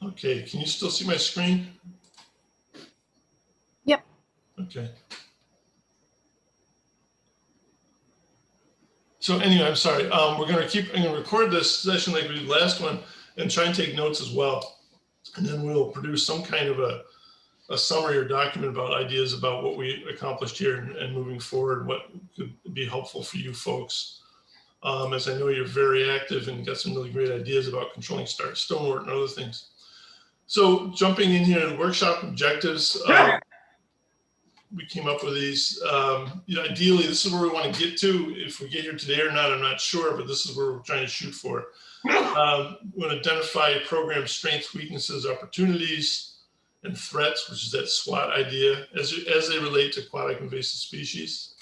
Okay, can you still see my screen? Yep. Okay. So anyway, I'm sorry. I'm going to record this session like we did last one and try and take notes as well. And then we'll produce some kind of a summary or document about ideas about what we accomplished here and moving forward, what could be helpful for you folks. As I know you're very active and got some really great ideas about controlling Starry Stonewort and other things. So jumping in here, the workshop objectives, we came up with these. Ideally, this is where we want to get to. If we get here today or not, I'm not sure, but this is where we're trying to shoot for. We want to identify program strengths, weaknesses, opportunities, and threats, which is that SWOT idea, as they relate to aquatic invasive species.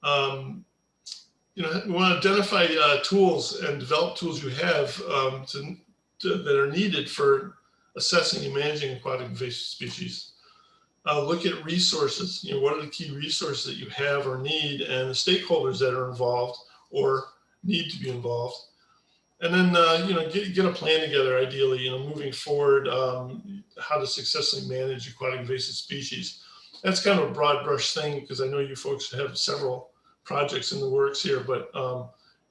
We want to identify tools and develop tools you have that are needed for assessing and managing aquatic invasive species. Look at resources. What are the key resources that you have or need, and the stakeholders that are involved or need to be involved. And then, get a plan together, ideally, moving forward, how to successfully manage aquatic invasive species. That's kind of a broad brush thing, because I know you folks have several projects in the works here, but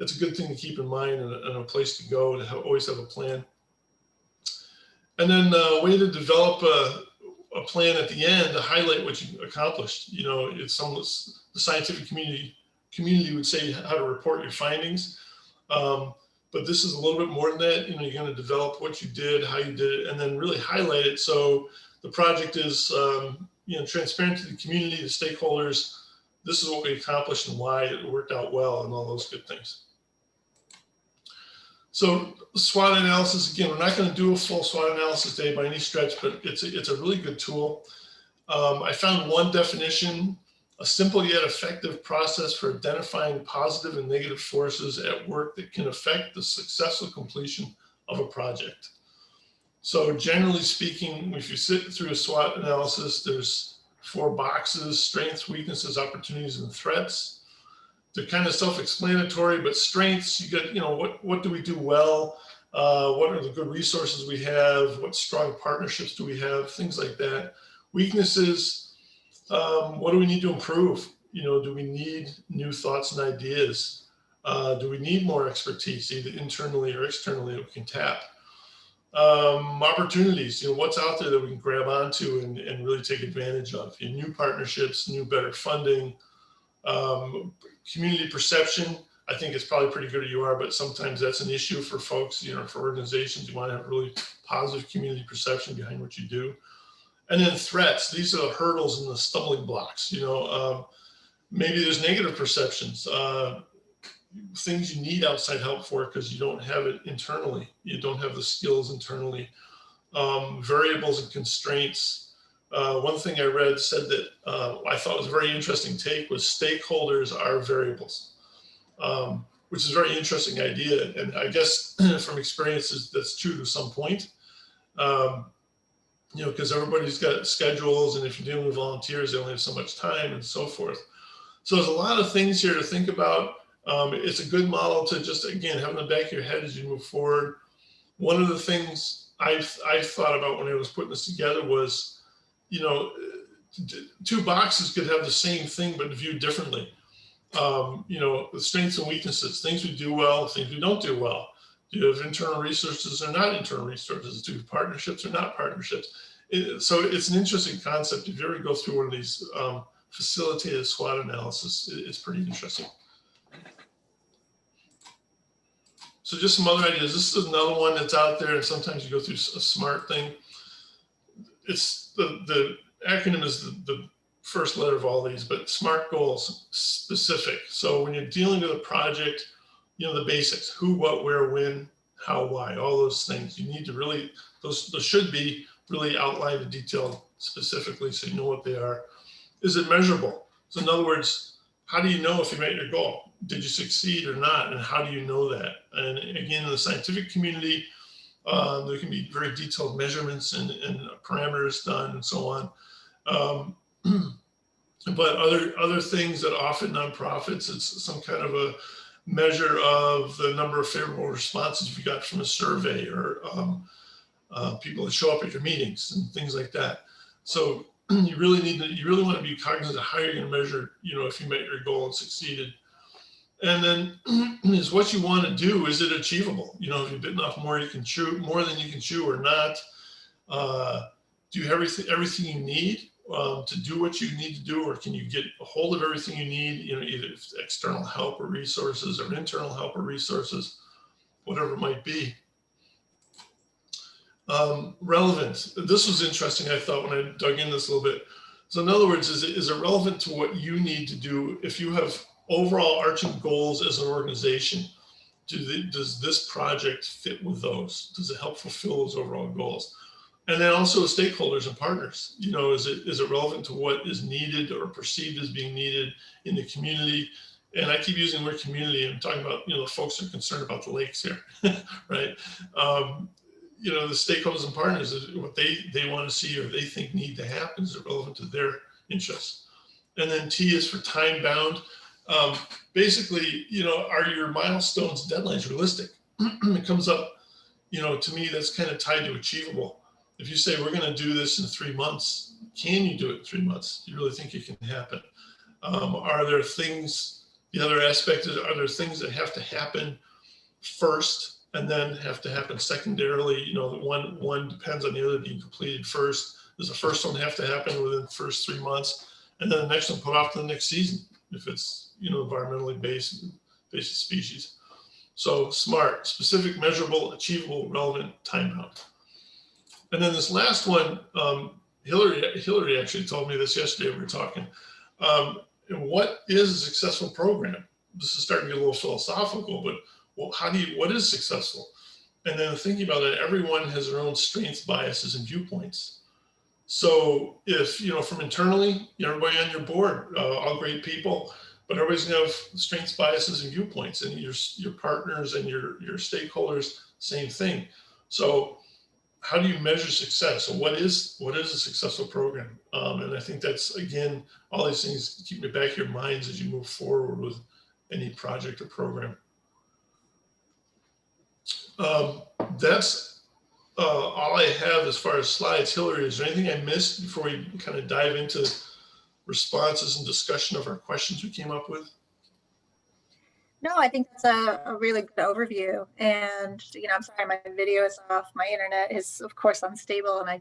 it's a good thing to keep in mind and a place to go to always have a plan. And then a way to develop a plan at the end to highlight what you accomplished. It's the scientific community would say how to report your findings. But this is a little bit more than that. You're going to develop what you did, how you did it, and then really highlight it. So the project is, transparent to the community, the stakeholders. This is what we accomplished and why it worked out well and all those good things. So SWOT analysis, again, we're not going to do a full SWOT analysis today by any stretch, but it's a really good tool. I found one definition: a simple yet effective process for identifying positive and negative forces at work that can affect the successful completion of a project. So generally speaking, if you sit through a SWOT analysis, there's 4 boxes: strengths, weaknesses, opportunities, and threats. They're kind of self-explanatory, but strengths, you get, what do we do well? What are the good resources we have? What strong partnerships do we have? Things like that. Weaknesses, what do we need to improve? Do we need new thoughts and ideas? Do we need more expertise, either internally or externally, that we can tap? Opportunities, what's out there that we can grab onto and really take advantage of? New partnerships, new, better funding. Community perception, I think it's probably pretty good at UR, but sometimes that's an issue for folks, for organizations. You want to have really positive community perception behind what you do. And then threats, these are the hurdles and the stumbling blocks. Maybe there's negative perceptions, things you need outside help for because you don't have it internally. You don't have the skills internally. Variables and constraints. One thing I read said that I thought was a very interesting take was stakeholders are variables, which is a very interesting idea. And I guess from experiences, that's true to some point, because everybody's got schedules, and if you're dealing with volunteers, they only have so much time and so forth. So there's a lot of things here to think about. It's a good model to just, again, have in the back of your head as you move forward. One of the things I thought about when I was putting this together was, 2 boxes could have the same thing, but viewed differently. The strengths and weaknesses, things we do well, things we don't do well. Do you have internal resources or not internal resources? Do you have partnerships or not partnerships? So it's an interesting concept. If you ever go through one of these facilitated SWOT analysis, it's pretty interesting. So just some other ideas. This is another one that's out there, and sometimes you go through a SMART thing. It's the acronym is the first letter of all these, but SMART goals, specific. So when you're dealing with a project, the basics: who, what, where, when, how, why, all those things. You need to really, those should be really outlined and detailed specifically so you know what they are. Is it measurable? So in other words, how do you know if you met your goal? Did you succeed or not? And how do you know that? And again, in the scientific community, there can be very detailed measurements and parameters done and so on. But other things that often nonprofits, it's some kind of a measure of the number of favorable responses you got from a survey, or people that show up at your meetings and things like that. So you really want to be cognizant of how you're going to measure, if you met your goal and succeeded. And then is what you want to do, is it achievable? If you've bitten off more than you can chew or not? Do you have everything you need to do what you need to do, or can you get a hold of everything you need, either external help or resources, or internal help or resources, whatever it might be. Relevant. This was interesting, I thought, when I dug in this a little bit. So in other words, is it relevant to what you need to do? If you have overall arching goals as an organization, does this project fit with those? Does it help fulfill those overall goals? And then also stakeholders and partners, is it relevant to what is needed or perceived as being needed in the community? And I keep using the word community. I'm talking about, the folks who are concerned about the lakes here, right? The stakeholders and partners, what they want to see or they think need to happen, is it relevant to their interests? And then T is for time bound. Basically, are your milestones, deadlines realistic? It comes up, to me, that's kind of tied to achievable. If you say we're going to do this in 3 months, can you do it in 3 months? Do you really think it can happen? Are there things, the other aspect is, are there things that have to happen first and then have to happen secondarily? One depends on the other being completed first. Does the first one have to happen within the first 3 months? And then the next one put off to the next season, if it's, environmentally based species. So SMART: specific, measurable, achievable, relevant, time bound. And then this last one, Hillary actually told me this yesterday. We were talking. What is a successful program? This is starting to get a little philosophical, but what is successful? And then thinking about it, everyone has their own strengths, biases, and viewpoints. So if, from internally, everybody on your board, all great people, but everybody's gonna have strengths, biases, and viewpoints, and your partners and your stakeholders, same thing. So how do you measure success? So what is a successful program? And I think that's, again, all these things keep in the back of your minds as you move forward with any project or program. That's all I have as far as slides. Hillary, is there anything I missed before we kind of dive into responses and discussion of our questions we came up with? No, I think that's a really good overview. And, I'm sorry, my video is off. My internet is, of course, unstable, and I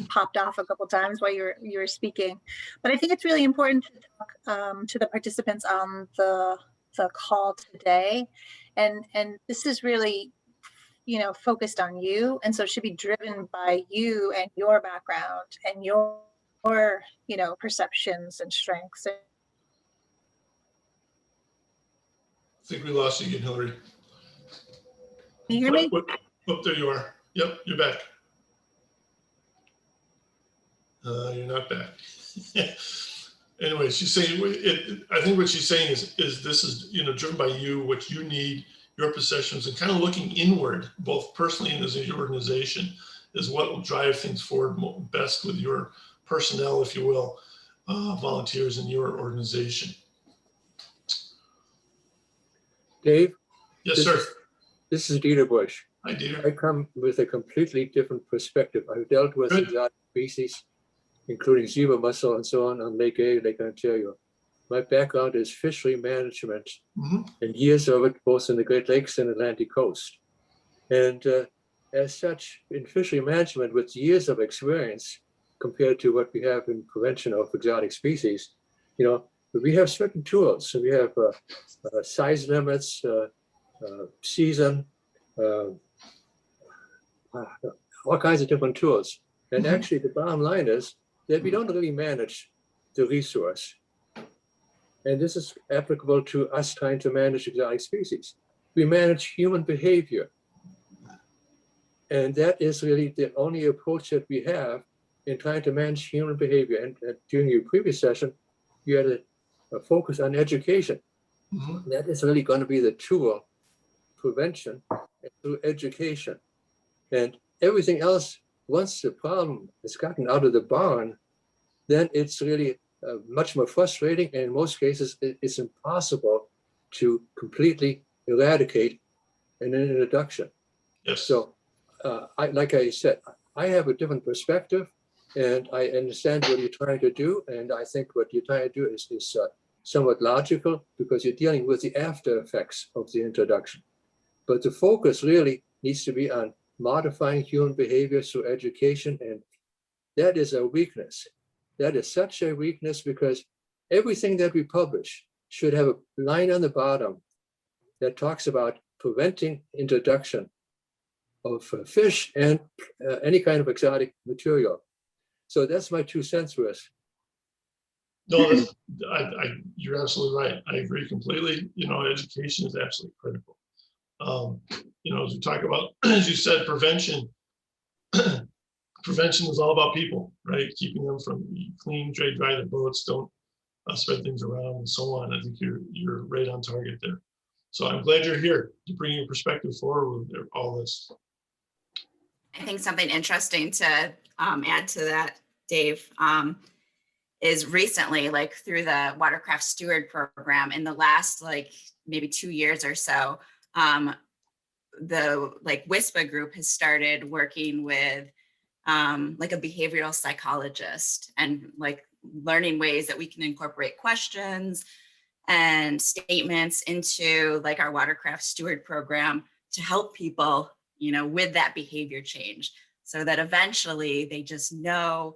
popped off a couple times while you were speaking. But I think it's really important to talk to the participants on the call today. And this is really, focused on you. And so it should be driven by you and your background and your perceptions and strengths. I think we lost you again, Hillary. Can you hear me? Oh, there you are. Yep, you're back. You're not back. Anyway, she's saying, I think what she's saying is this is, driven by you, what you need, your possessions, and kind of looking inward, both personally and as an organization, is what will drive things forward best with your personnel, if you will, volunteers in your organization. Dave? Yes, sir. This is Dieter Bush. Hi, Dieter. I come with a completely different perspective. I've dealt with exotic species, including zebra mussel and so on Lake A, Lake Ontario. My background is fishery management, and years of it both in the Great Lakes and Atlantic coast. And as such, in fishery management, with years of experience compared to what we have in prevention of exotic species, we have certain tools. So we have size limits, season, all kinds of different tools. And actually, the bottom line is that we don't really manage the resource. And this is applicable to us trying to manage exotic species. We manage human behavior. And that is really the only approach that we have in trying to manage human behavior. And during your previous session, you had a focus on education. That is really going to be the tool, prevention through education. And everything else, once the problem is gotten out of the barn, then it's really much more frustrating. And in most cases, it's impossible to completely eradicate in an introduction. Yes. So like I said, I have a different perspective, and I understand what you're trying to do. And I think what you're trying to do is somewhat logical, because you're dealing with the after effects of the introduction. But the focus really needs to be on modifying human behavior through education. And that is a weakness. That is such a weakness, because everything that we publish should have a line on the bottom that talks about preventing introduction of fish and any kind of exotic material. So that's my 2 cents worth. No, you're absolutely right. I agree completely. You know, education is absolutely critical. You know, as we talk about, as you said, prevention, prevention is all about people, right? Keeping them from clean, dry their boats, don't spread things around and so on. I think you're right on target there. So I'm glad you're here to bring your perspective forward with all this. I think something interesting to add to that, Dave, is recently, like through the Watercraft Steward program, in the last like maybe 2 years or so, the like WISPA group has started working with like a behavioral psychologist and like learning ways that we can incorporate questions and statements into like our Watercraft Steward program to help people, you know, with that behavior change, so that eventually they just know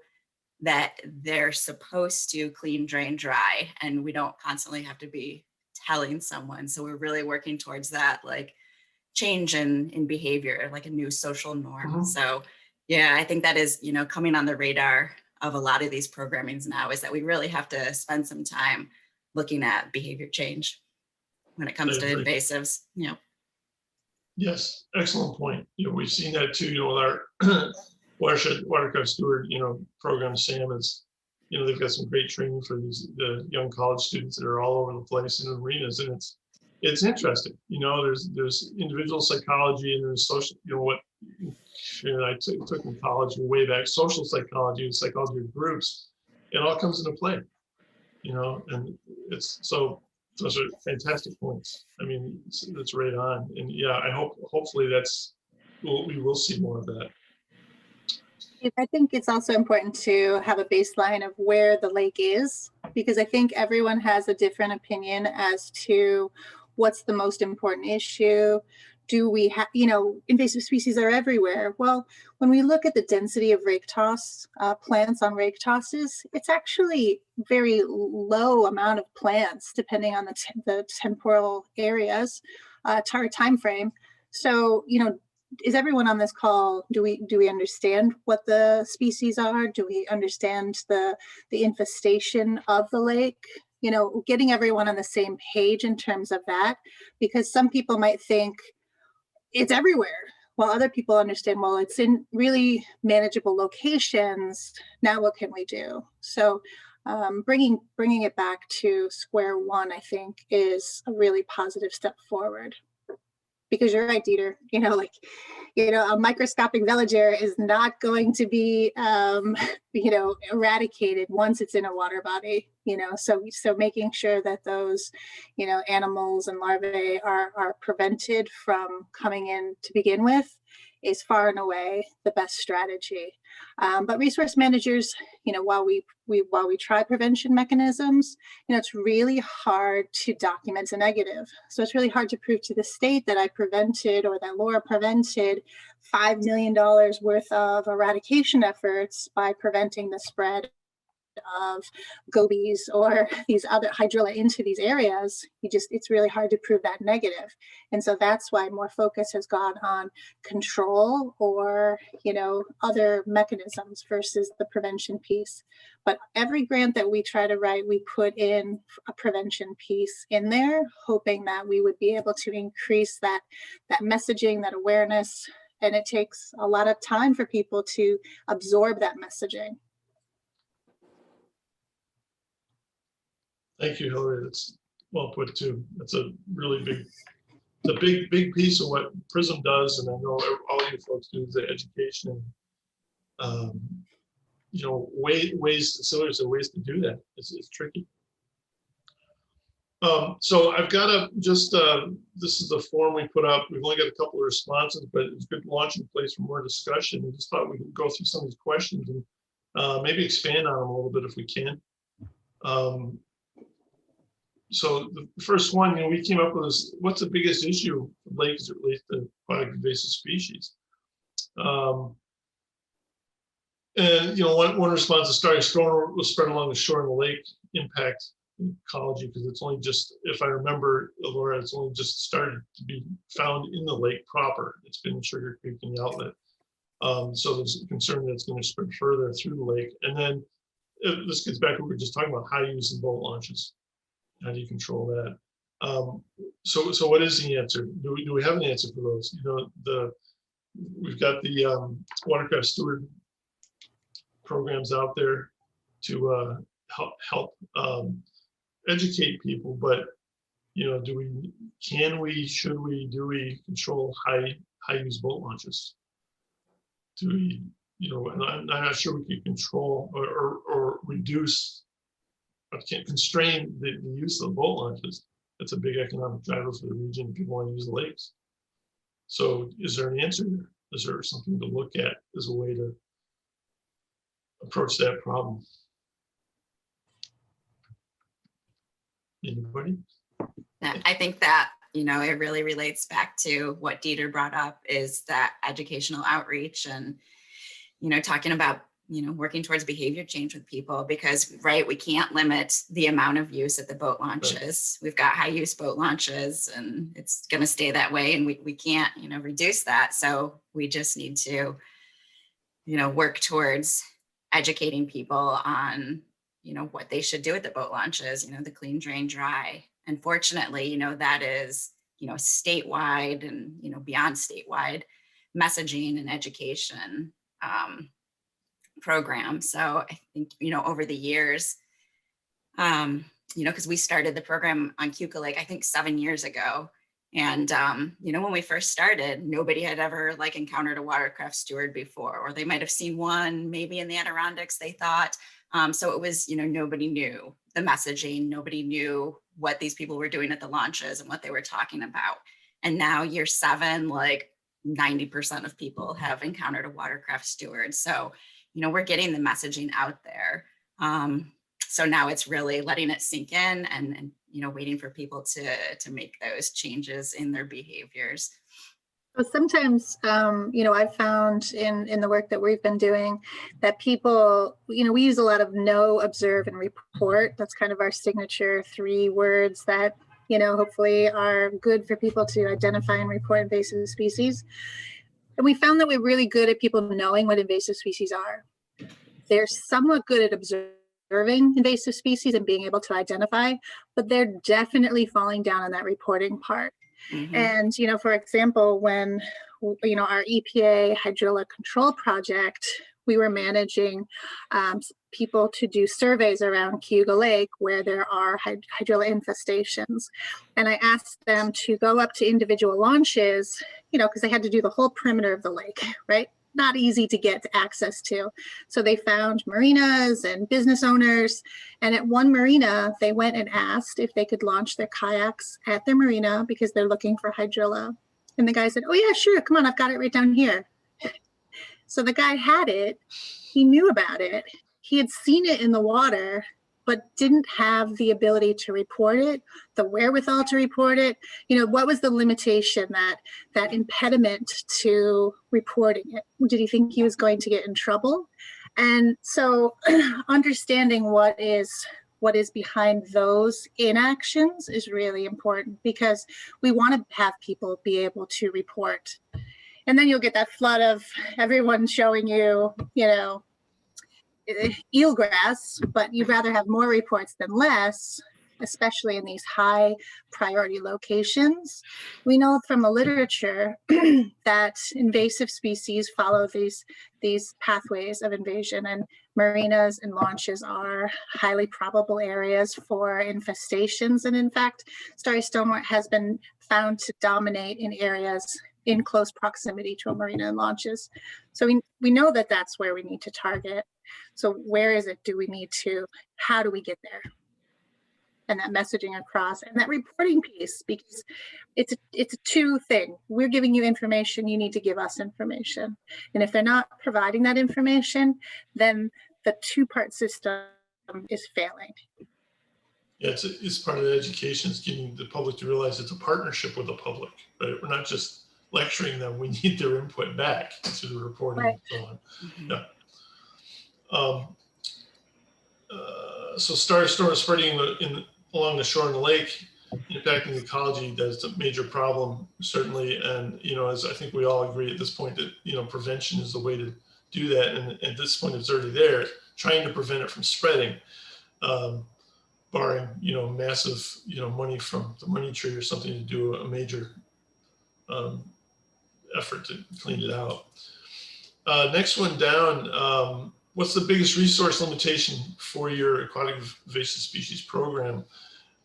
that they're supposed to clean, drain, dry, and we don't constantly have to be telling someone. So we're really working towards that like change in behavior, like a new social norm. Mm-hmm. So yeah, I think that is, you know, coming on the radar of a lot of these programmings now, is that we really have to spend some time looking at behavior change when it comes to invasives. You know. Yes, excellent point. You know, we've seen that too, you know, with our Watershed Watercraft Steward, you know, program. Sam is, you know, they've got some great training for the young college students that are all over the place in the marinas, and it's interesting. You know, there's individual psychology and there's social, you know, what I took in college way back, social psychology and psychology of groups. It all comes into play, you know, and it's so. Those are fantastic points. I mean, that's right on. And yeah, hopefully we will see more of that. I think it's also important to have a baseline of where the lake is, because I think everyone has a different opinion as to what's the most important issue. Do we have, you know, invasive species are everywhere. Well, when we look at the density of rake toss plants on rake tosses, it's actually very low amount of plants depending on the temporal areas, time frame. So, you know, is everyone on this call, do we understand what the species are? Do we understand the infestation of the lake? You know, getting everyone on the same page in terms of that, because some people might think it's everywhere, while other people understand, well, it's in really manageable locations. Now what can we do? So bringing it back to square one, I think, is a really positive step forward. Because you're right, Dieter, you know, like, you know, a microscopic veliger is not going to be, you know, eradicated once it's in a water body, you know, so making sure that those, you know, animals and larvae are prevented from coming in to begin with is far and away the best strategy. But resource managers, you know, while we try prevention mechanisms, you know, it's really hard to document a negative. So it's really hard to prove to the state that I prevented, or that Laura prevented, $5 million worth of eradication efforts by preventing the spread of gobies or these other hydrilla into these areas. It's really hard to prove that negative. And so that's why more focus has gone on control, or, you know, other mechanisms versus the prevention piece. But every grant that we try to write, we put in a prevention piece in there, hoping that we would be able to increase that messaging, that awareness. And it takes a lot of time for people to absorb that messaging. Thank you, Hillary. That's well put too. That's a really big piece of what PRISM does, and I know all you folks do, is the education. You know, ways to do that. It's tricky. So I've got to just, this is the form we put up. We've only got a couple of responses, but it's a good launching place for more discussion. We just thought we could go through some of these questions and maybe expand on them a little bit if we can. So the first one, we came up with is, what's the biggest issue with lakes as it relates to aquatic invasive species? And one response is Starry Stonewort was spread along the shore of the lake impact ecology, because it's only just, if I remember, Laura, it's only just started to be found in the lake proper. It's been in Sugar Creek in the outlet. So there's a concern that it's going to spread further through the lake. And then this gets back to what we were just talking about, high use of boat launches. How do you control that? So what is the answer? Do we have an answer for those? We've got the watercraft steward programs out there to help educate people, but should we control high use boat launches? Do we, and I'm not sure we can control or reduce. I can't constrain the use of boat launches. That's a big economic driver for the region. People want to use the lakes. So is there an answer there? Is there something to look at as a way to approach that problem? Anybody? I think that, it really relates back to what Dieter brought up, is that educational outreach and, talking about, working towards behavior change with people, because, right, we can't limit the amount of use at the boat launches. Right. We've got high use boat launches and it's going to stay that way. And we can't, reduce that. So we just need to, work towards educating people on, what they should do at the boat launches, the clean, drain, dry. And fortunately, that is, statewide and, beyond statewide messaging and education program. So I think, over the years, because we started the program on Keuka Lake, I think 7 years ago. And, when we first started, nobody had ever encountered a watercraft steward before, or they might've seen one maybe in the Adirondacks, they thought. So it was, nobody knew the messaging, nobody knew what these people were doing at the launches and what they were talking about. And now year 7, 90% of people have encountered a watercraft steward. So, we're getting the messaging out there. So now it's really letting it sink in and waiting for people to make those changes in their behaviors. Sometimes, I've found in the work that we've been doing that people, we use a lot of know, observe, and report. That's kind of our signature 3 words that, hopefully are good for people to identify and report invasive species. And we found that we're really good at people knowing what invasive species are. They're somewhat good at observing invasive species and being able to identify, but they're definitely falling down on that reporting part. Mm-hmm. And, for example, when, our EPA hydrilla control project, we were managing people to do surveys around Keuka Lake where there are hydrilla infestations. And I asked them to go up to individual launches, because they had to do the whole perimeter of the lake, right? Not easy to get access to. So they found marinas and business owners. And at one marina, they went and asked if they could launch their kayaks at their marina because they're looking for hydrilla. And the guy said, "Oh yeah, sure. Come on, I've got it right down here." So the guy had it. He knew about it. He had seen it in the water, but didn't have the ability to report it, the wherewithal to report it. What was the limitation, that impediment to reporting it? Did he think he was going to get in trouble? And so understanding what is behind those inactions is really important, because we want to have people be able to report. And then you'll get that flood of everyone showing you, eelgrass, but you'd rather have more reports than less, especially in these high priority locations. We know from the literature that invasive species follow these pathways of invasion, and marinas and launches are highly probable areas for infestations. And in fact, Starry Stonewort has been found to dominate in areas in close proximity to a marina and launches. So we know that that's where we need to target. So where is it? Do we need to? How do we get there? and that messaging across, and that reporting piece, because it's a two thing. We're giving you information, you need to give us information. And if they're not providing that information, then the two-part system is failing. Yeah, it's part of the education, is getting the public to realize it's a partnership with the public, right? We're not just lecturing them, we need their input back through the reporting and so on. Yeah. So Starry Storm is spreading along the shore of the lake, impacting the ecology. That's a major problem, certainly. And, as I think we all agree at this point that, prevention is the way to do that. And at this point, it's already there, trying to prevent it from spreading, barring, massive, money from the money tree or something to do a major effort to clean it out. Next one down, what's the biggest resource limitation for your aquatic invasive species program?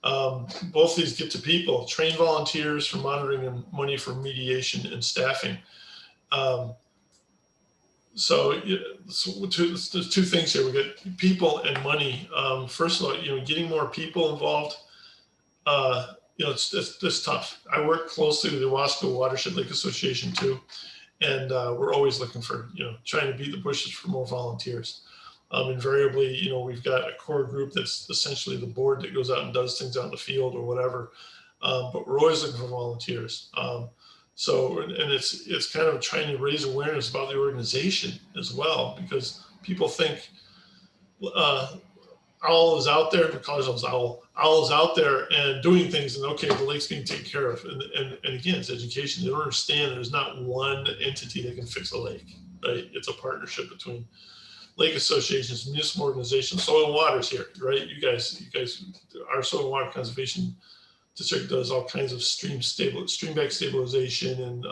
Both these get to people: train volunteers for monitoring and money for mediation and staffing. So there's two things here. We got people and money. First of all, getting more people involved. It's tough. I work closely with the Wasco Watershed Lake Association too. And we're always looking for, trying to beat the bushes for more volunteers. Invariably, we've got a core group that's essentially the board that goes out and does things out in the field or whatever. But we're always looking for volunteers. And it's kind of trying to raise awareness about the organization as well, because people think Owl is out there, we call ourselves Owl. Owl is out there and doing things, and okay, the lake's being taken care of. And again, it's education. They don't understand there's not one entity that can fix a lake, right? It's a partnership between lake associations, municipal organizations, soil and waters here, right? You guys, our soil and water conservation district does all kinds of stream bank stabilization and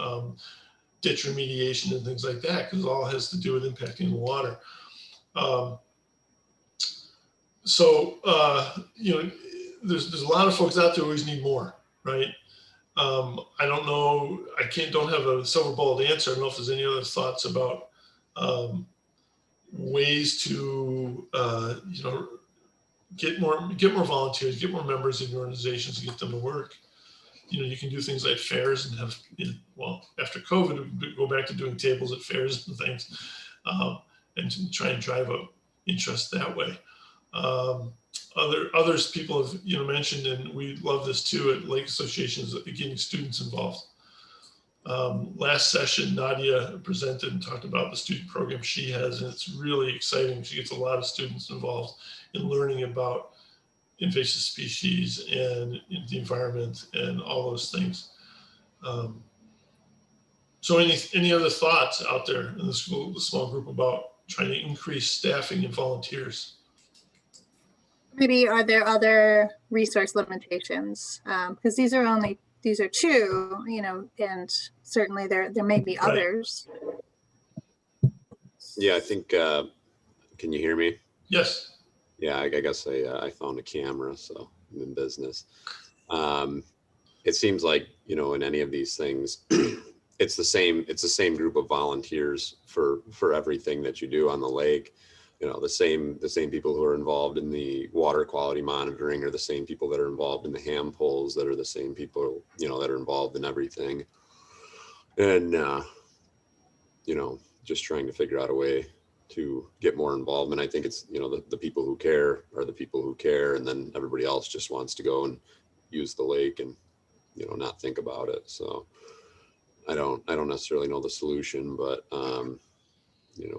ditch remediation and things like that, because it all has to do with impacting the water. There's a lot of folks out there who always need more, right? I don't know, don't have a silver bullet answer. I don't know if there's any other thoughts about ways to, get more volunteers, get more members in your organizations and get them to work. You can do things like fairs and have, after COVID, we go back to doing tables at fairs and things, and try and drive up interest that way. Others people have mentioned, and we love this too at lake associations, getting students involved. Last session, Nadia presented and talked about the student program she has, and it's really exciting. She gets a lot of students involved in learning about invasive species and the environment and all those things. So any other thoughts out there in the small group about trying to increase staffing and volunteers? Maybe are there other resource limitations? Because these are two, and certainly there may be others. Yeah, I think, can you hear me? Yes. Yeah, I guess I found a camera, so I'm in business. It seems like, in any of these things, it's the same group of volunteers for everything that you do on the lake. The same people who are involved in the water quality monitoring are the same people that are involved in the ham pulls, that are the same people, that are involved in everything. And, just trying to figure out a way to get more involvement. I think it's, the people who care are the people who care, and then everybody else just wants to go and use the lake and, not think about it. So I don't necessarily know the solution, but,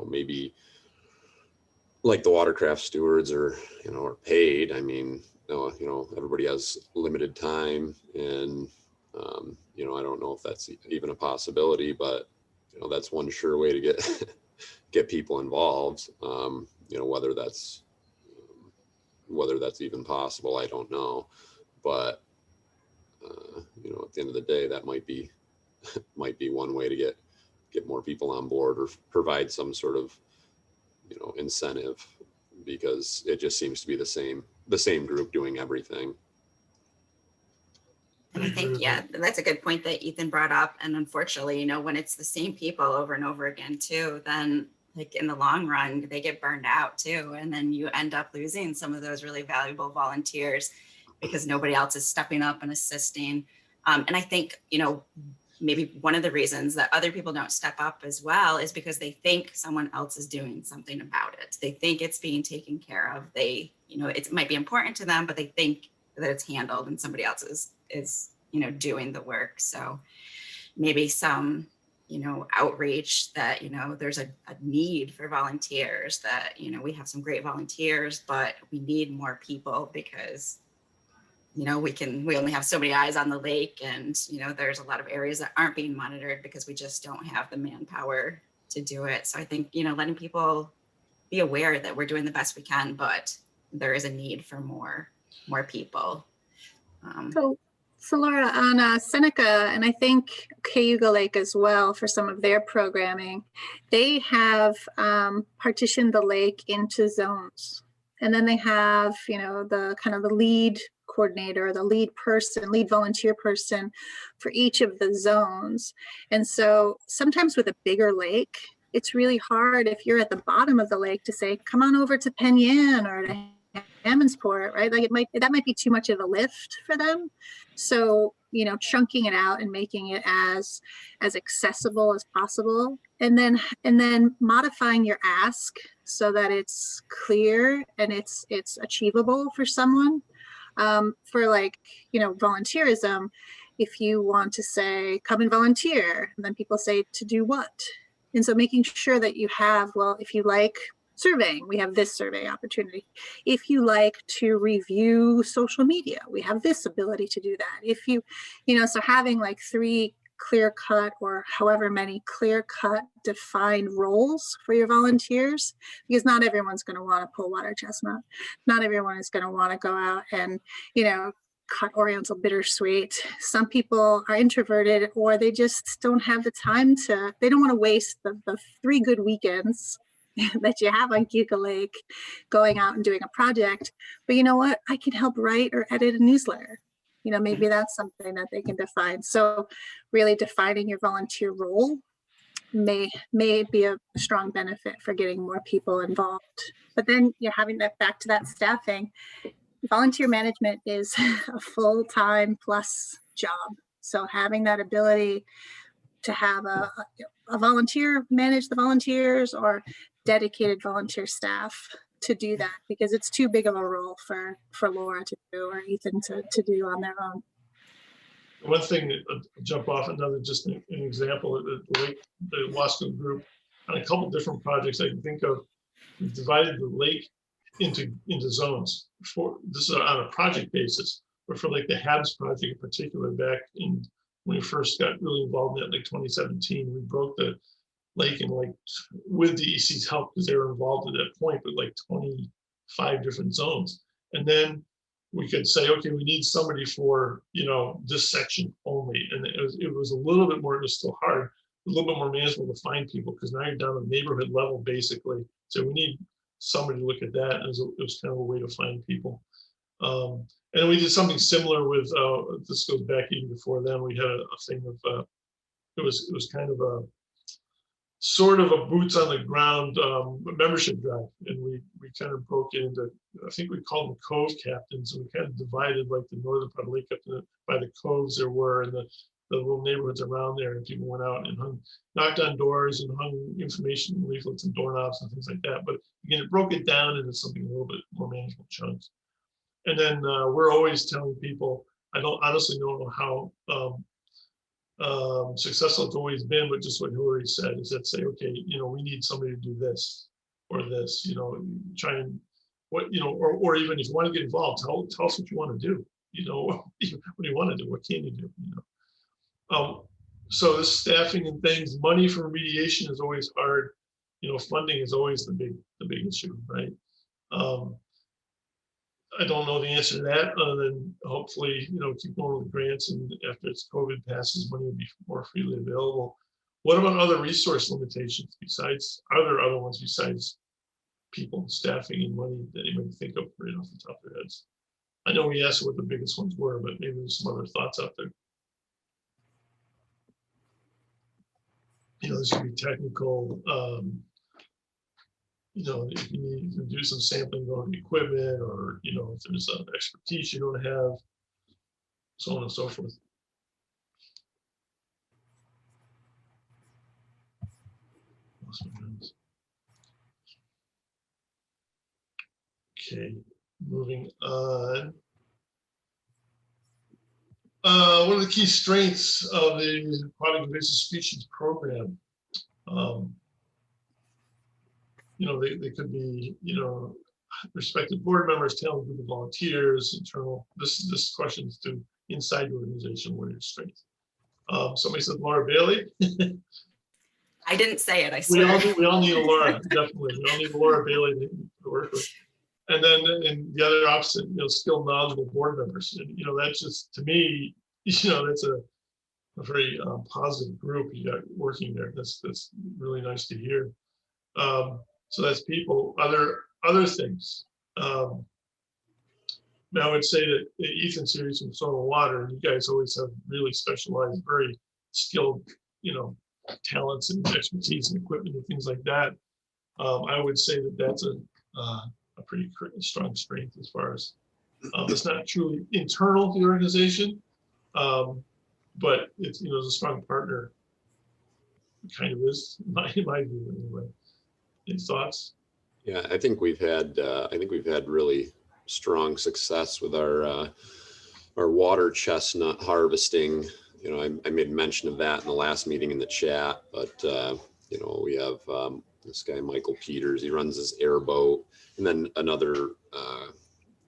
maybe like the watercraft stewards are paid. I mean, everybody has limited time, and, I don't know if that's even a possibility, but, that's one sure way to get people involved. Whether that's even possible, I don't know. But, at the end of the day, that might be one way to get more people on board, or provide some sort of, incentive, because it just seems to be the same group doing everything. And I think, yeah, that's a good point that Ethan brought up. And unfortunately, when it's the same people over and over again too, then like in the long run, they get burned out too. And then you end up losing some of those really valuable volunteers because nobody else is stepping up and assisting. And I think, you know, maybe one of the reasons that other people don't step up as well is because they think someone else is doing something about it. They think it's being taken care of. They, you know, it might be important to them, but they think that it's handled and somebody else is, you know, doing the work. So maybe some, you know, outreach that, you know, there's a need for volunteers, that, you know, we have some great volunteers, but we need more people because, you know, we only have so many eyes on the lake, and, you know, there's a lot of areas that aren't being monitored because we just don't have the manpower to do it. So I think, you know, letting people be aware that we're doing the best we can, but there is a need for more people. So Laura, on Seneca, and I think Keuka Lake as well, for some of their programming, they have partitioned the lake into zones. And then they have, you know, the kind of the lead coordinator, the lead person, lead volunteer person for each of the zones. And so sometimes with a bigger lake, it's really hard if you're at the bottom of the lake to say, come on over to Penyan or to Hammondsport, right? Like that might be too much of a lift for them. So, you know, chunking it out and making it as accessible as possible, and then modifying your ask so that it's clear and it's achievable for someone. For, like, you know, volunteerism, if you want to say, come and volunteer, and then people say, to do what? And so making sure that you have, well, if you like surveying, we have this survey opportunity. If you like to review social media, we have this ability to do that. If you know, so having like 3 clear-cut or however many clear-cut defined roles for your volunteers, because not everyone's going to want to pull water chestnut. Not everyone is going to want to go out and, you know, cut Oriental bittersweet. Some people are introverted, or they just don't have the time to, they don't want to waste the 3 good weekends that you have on Keuka Lake going out and doing a project. But you know what? I can help write or edit a newsletter. You know, maybe that's something that they can define. So really defining your volunteer role may be a strong benefit for getting more people involved. But then you're having that back to that staffing. Volunteer management is a full-time plus job. So having that ability to have a volunteer manage the volunteers, or dedicated volunteer staff to do that, because it's too big of a role for Laura to do, or Ethan to do on their own. One thing that jump off, another, just an example, the Wasco group, on a couple different projects I can think of, we've divided the lake into zones. This is on a project basis, but for like the Habs project in particular, back in when we first got really involved in it, like 2017, we broke the lake in, like, with DEC's help, because they were involved at that point, but like 25 different zones. And then we could say, okay, we need somebody for, you know, this section only. And it was a little bit more, it was still hard, a little bit more manageable to find people, because now you're down at neighborhood level, basically. So we need somebody to look at that. And it was kind of a way to find people. And we did something similar with, this goes back even before then, we had a thing of, it was kind of a sort of a boots on the ground membership drive. And we kind of broke it into, I think we called them cove captains. And we kind of divided like the northern part of the lake up by the coves there were, and the little neighborhoods around there. And people went out and knocked on doors and hung information leaflets and doorknobs and things like that. But again, it broke it down into something a little bit more manageable chunks. And then we're always telling people, I honestly don't know how successful it's always been, but just what Hillary said is that, say, okay, you know, we need somebody to do this or this, you know, try and what, you know, or even if you want to get involved, tell us what you want to do, you know, what do you want to do, what can you do, you know. So the staffing and things, money for remediation is always hard, you know, funding is always the big issue, right? I don't know the answer to that, other than hopefully, you know, keep going with grants, and after it's COVID passes, money will be more freely available. What about other resource limitations besides, are there other ones besides people, staffing, and money that you might think of right off the top of their heads? I know we asked what the biggest ones were, but maybe there's some other thoughts out there. You know, this could be technical, you know, if you need to do some sampling of the equipment, or, you know, if there's an expertise you don't have, so on and so forth. Okay, moving on. One of the key strengths of the Aquatic Invasive Species program, you know, they could be, you know, respected board members, talented group of volunteers, internal. This question is to inside the organization. What are your strengths? Somebody said Laura Bailey. I didn't say it, I swear. We all need a Laura, definitely. We all need a Laura Bailey to work with. And then in the other opposite, you know, skilled, knowledgeable board members. And, you know, that's just, to me, you know, that's a very positive group you got working there. That's really nice to hear. So that's people. Other things. Now I would say that Ethan's series from Soil and Water, and you guys always have really specialized, very skilled, you know, talents and expertise and equipment and things like that. I would say that that's a pretty strong strength as far as it's not truly internal to the organization, but it's, you know, as a strong partner, it kind of is, in my view anyway. Any thoughts? Yeah, I think we've had really strong success with our water chestnut harvesting. You know, I made mention of that in the last meeting in the chat, but you know, we have this guy Michael Peters. He runs his airboat, and then another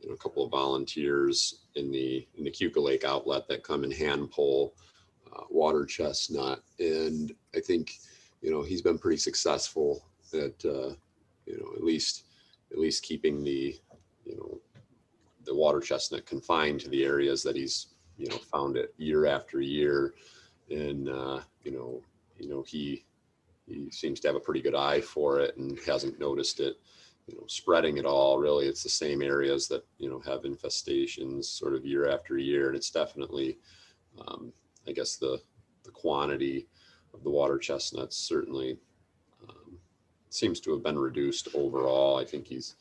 you know, a couple of volunteers in the Keuka Lake outlet that come and hand pull water chestnut. And I think, you know, he's been pretty successful at you know, at least keeping the, you know, the water chestnut confined to the areas that he's, you know, found it year after year. And you know, he seems to have a pretty good eye for it and hasn't noticed it, you know, spreading at all. Really, it's the same areas that, you know, have infestations sort of year after year. And it's definitely, I guess the quantity of the water chestnuts certainly seems to have been reduced overall. I think he's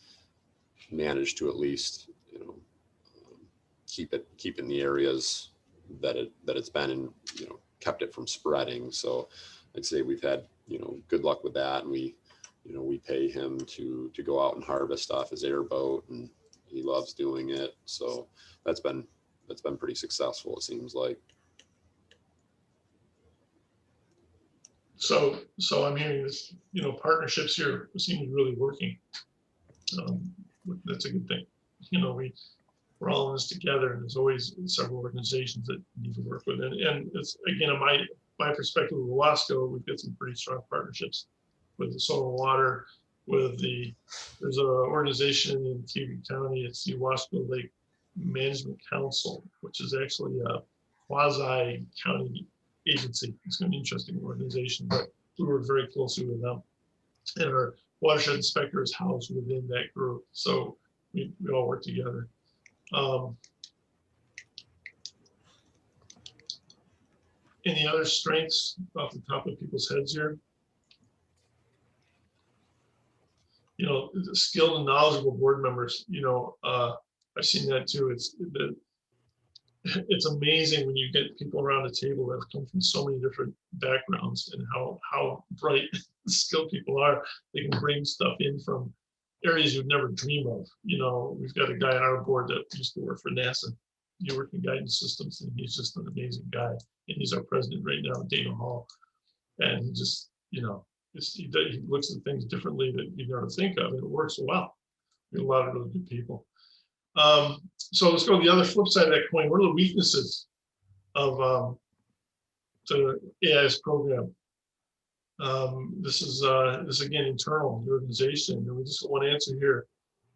managed to at least, you know, keep in the areas that it's been in, you know, kept it from spreading. So I'd say we've had, you know, good luck with that. And we, you know, we pay him to go out and harvest off his airboat, and he loves doing it. So that's been pretty successful, it seems like. So I'm hearing this, you know, partnerships here seem to be really working. That's a good thing. You know, we're all in this together, and there's always several organizations that need to work with. And it's, again, in my perspective with Wasco, we've got some pretty strong partnerships with the Soil and Water, with there's an organization in Keuka County, it's the Wasco Lake Management Council, which is actually a quasi-county agency. It's going to be an interesting organization, but we work very closely with them. And our watershed inspector is housed within that group. So we all work together. Any other strengths off the top of people's heads here? You know, skilled and knowledgeable board members, you know, I've seen that too. It's amazing when you get people around a table that have come from so many different backgrounds, and how bright skilled people are. They can bring stuff in from areas you'd never dream of. You know, we've got a guy on our board that used to work for NASA. He worked in guidance systems, and he's just an amazing guy. And he's our president right now, Dana Hall. And he just, you know, he looks at things differently that you never think of, and it works well. We have a lot of really good people. So let's go to the other flip side of that coin. What are the weaknesses of the AIS program? This is again internal to the organization, and we just got one answer here.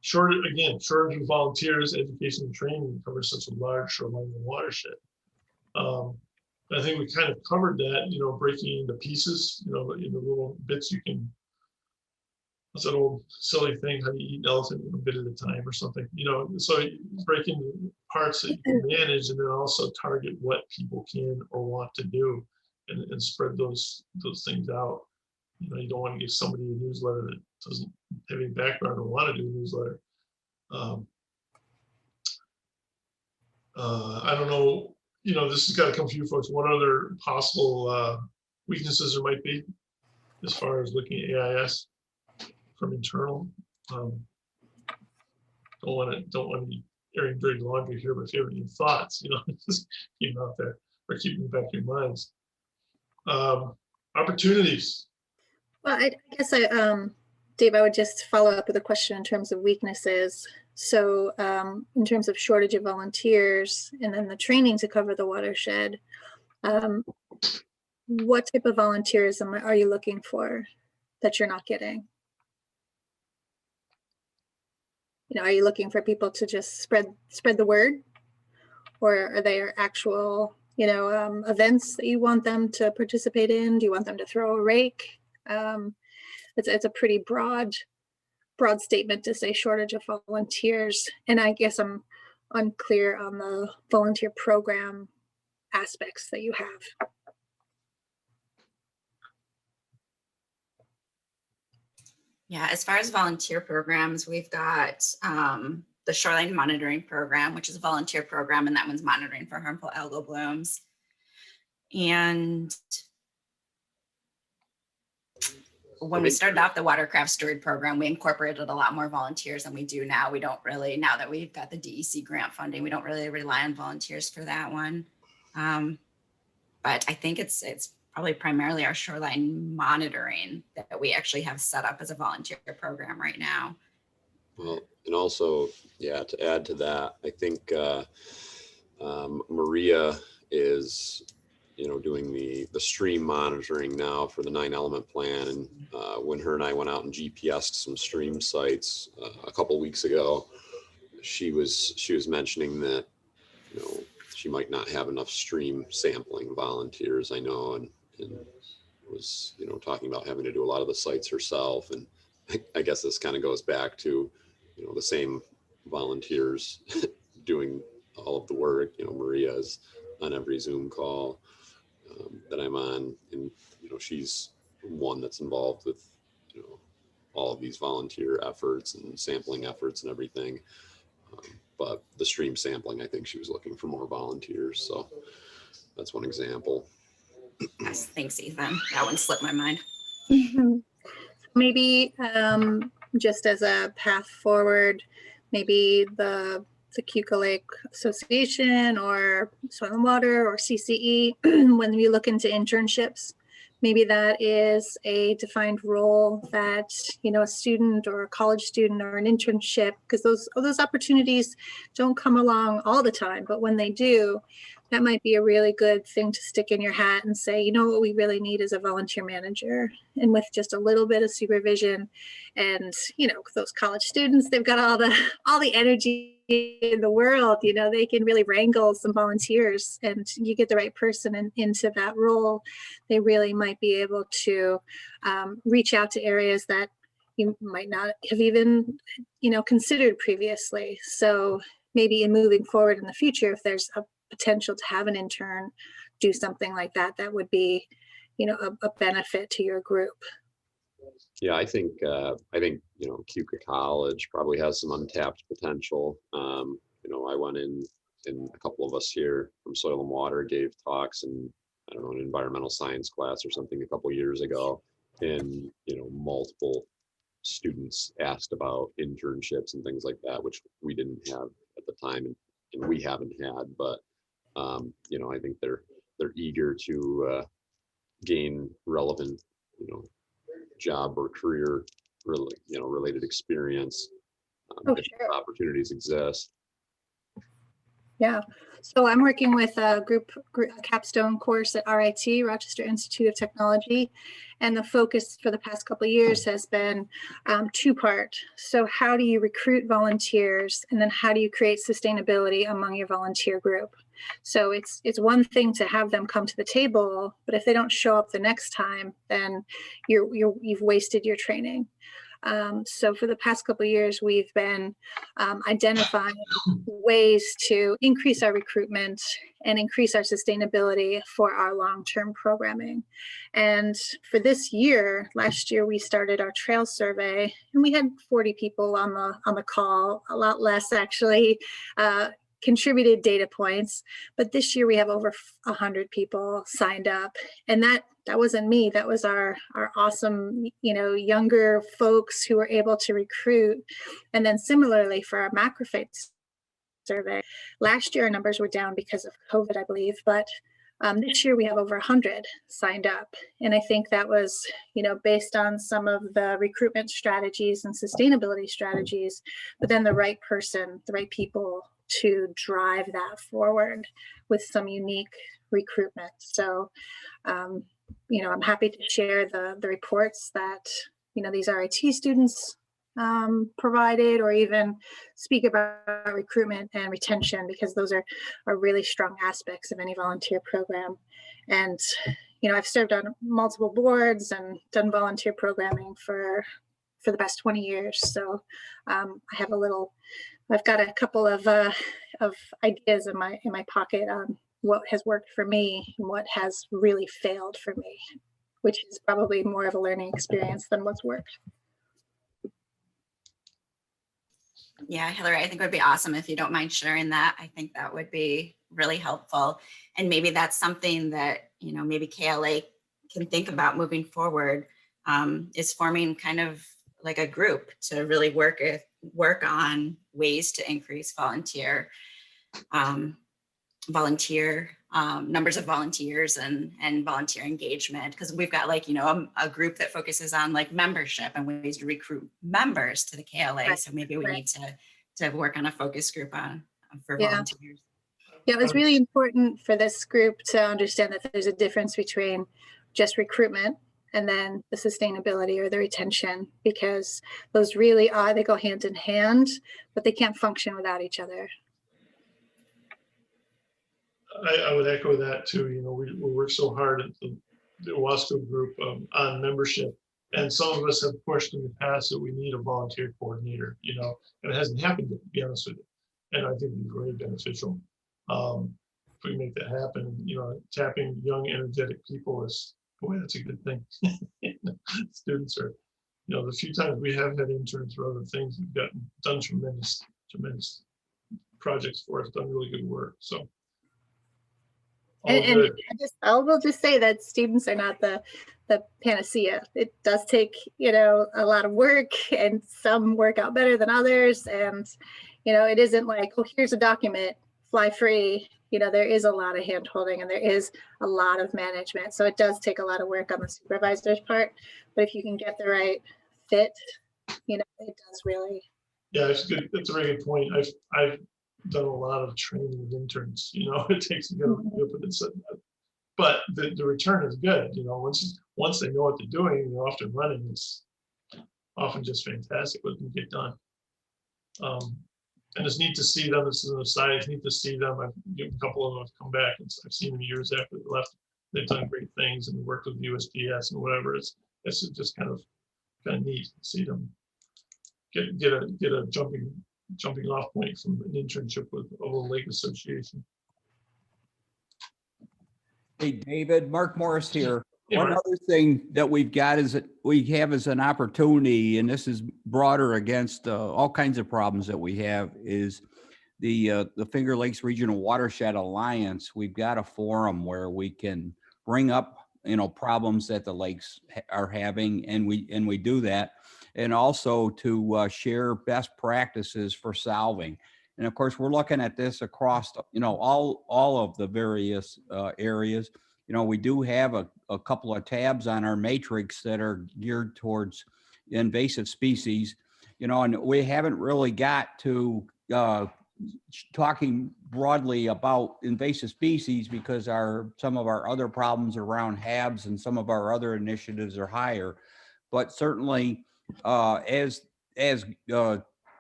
Shortage of volunteers, education and training covers such a large shoreline and watershed. I think we kind of covered that, you know, breaking into pieces, you know, into little bits you can. What's that old silly thing? How do you eat an elephant a bit at a time or something? You know, so breaking parts that you can manage, and then also target what people can or want to do, and spread those things out. You know, you don't want to give somebody a newsletter that doesn't have any background or want to do a newsletter. I don't know, you know, this has got to come from you folks. What other possible weaknesses there might be as far as looking at AIS from internal? Don't want to be airing dirty laundry here, but if you have any thoughts, you know, just keep them out there or keep them in the back of your minds. Opportunities. Well, I guess Dave, I would just follow up with a question in terms of weaknesses. So in terms of shortage of volunteers and then the training to cover the watershed, what type of volunteerism are you looking for that you're not getting? You know, are you looking for people to just spread the word, or are there actual, you know, events that you want them to participate in? Do you want them to throw a rake? It's a pretty broad statement to say shortage of volunteers. And I guess I'm unclear on the volunteer program aspects that you have. Yeah, as far as volunteer programs, we've got the shoreline monitoring program, which is a volunteer program, and that one's monitoring for harmful algal blooms. And when we started off the watercraft steward program, we incorporated a lot more volunteers than we do now. We don't really, now that we've got the DEC grant funding, we don't really rely on volunteers for that one. But I think it's probably primarily our shoreline monitoring that we actually have set up as a volunteer program right now. Well, and also, yeah, to add to that, I think Maria is, you know, doing the stream monitoring now for the 9-element plan. And when her and I went out and GPSed some stream sites a couple weeks ago, she was mentioning that, you know, she might not have enough stream sampling volunteers, I know, and was, you know, talking about having to do a lot of the sites herself. And I guess this kind of goes back to, you know, the same volunteers doing all of the work. You know, Maria is on every Zoom call that I'm on, and, you know, she's one that's involved with, you know, all of these volunteer efforts and sampling efforts and everything. But the stream sampling, I think she was looking for more volunteers. So that's one example. Yes, thanks, Ethan. That one slipped my mind. Maybe just as a path forward, maybe the Keuka Lake Association or Soil and Water or CCE, when we look into internships, maybe that is a defined role that, you know, a student or a college student or an internship, because those opportunities don't come along all the time, but when they do, that might be a really good thing to stick in your hat and say, you know, what we really need is a volunteer manager. And with just a little bit of supervision, and, you know, those college students, they've got all the energy in the world, you know, they can really wrangle some volunteers, and you get the right person into that role, they really might be able to reach out to areas that you might not have even, you know, considered previously. So maybe in moving forward in the future, if there's a potential to have an intern do something like that, that would be, you know, a benefit to your group. Yeah, I think you know, Keuka College probably has some untapped potential. You know, I went in, and a couple of us here from Soil and Water gave talks in, I don't know, an environmental science class or something a couple of years ago, and, you know, multiple students asked about internships and things like that, which we didn't have at the time, and we haven't had. But you know, I think they're eager to gain relevant, you know, job or career related experience if Sure. opportunities exist. Yeah. So I'm working with a capstone course at RIT, Rochester Institute of Technology. And the focus for the past couple of years has been two-part. So how do you recruit volunteers? And then how do you create sustainability among your volunteer group? So it's one thing to have them come to the table, but if they don't show up the next time, then you've wasted your training. So for the past couple of years, we've been identifying ways to increase our recruitment and increase our sustainability for our long-term programming. And for this year, last year, we started our trail survey, and we had 40 people on the call, a lot less actually contributed data points. But this year we have over 100 people signed up, and that wasn't me. That was our awesome, younger folks who were able to recruit. And then similarly for our macrophyte survey, last year our numbers were down because of COVID, I believe, but this year we have over 100 signed up. And I think that was, based on some of the recruitment strategies and sustainability strategies, but then the right person, the right people to drive that forward with some unique recruitment. So, I'm happy to share the reports that, these RIT students provided, or even speak about recruitment and retention, because those are really strong aspects of any volunteer program. And, I've served on multiple boards and done volunteer programming for the past 20 years. So I've got a couple of ideas in my pocket on what has worked for me and what has really failed for me, which is probably more of a learning experience than what's worked. Yeah, Hillary, I think it would be awesome if you don't mind sharing that. I think that would be really helpful. And maybe that's something that, maybe KLA can think about moving forward, is forming kind of like a group to really work on ways to increase volunteer numbers of volunteers and volunteer engagement, because we've got a group that focuses on membership and ways to recruit members to the KLA. Right. So maybe we need to work on a focus group for volunteers. Yeah, it was really important for this group to understand that there's a difference between just recruitment and then the sustainability or the retention, because those really they go hand in hand, but they can't function without each other. I would echo that too. We work so hard at the Wasco group on membership, and some of us have pushed in the past that we need a volunteer coordinator, and it hasn't happened yet, to be honest with you. And I think it'd be very beneficial if we make that happen. Tapping young, energetic people is, boy, that's a good thing. Students are, the few times we have had interns for other things, we've done tremendous projects for us, done really good work. So. And I will just say that students are not the panacea. It does take, a lot of work, and some work out better than others. And, it isn't like, oh, here's a document, fly free. There is a lot of hand holding, and there is a lot of management. So it does take a lot of work on the supervisor's part. But if you can get the right fit, it does really. Yeah, it's good. That's a very good point. I've done a lot of training with interns. It takes a good but the return is good. Once they know what they're doing, they're often running. It's often just fantastic what can get done. And it's neat to see them. This is an aside. It's neat to see them. A couple of them have come back, and I've seen them years after they left. They've done great things and worked with USDS and whatever. It's just kind of neat to see them get a jumping off point from an internship with Oval Lake Association. Hey, David, Mark Morris here. Yeah, One other thing that we've got is that we have as an opportunity, and this is broader against all kinds of problems that we have, is the Finger Lakes Regional Watershed Alliance. We've got a forum where we can bring up, problems that the lakes are having, and we do that, and also to share best practices for solving. And of course, we're looking at this across, all of the various areas. We do have a couple of tabs on our matrix that are geared towards invasive species, and we haven't really got to talking broadly about invasive species because some of our other problems around HABs and some of our other initiatives are higher. But certainly, as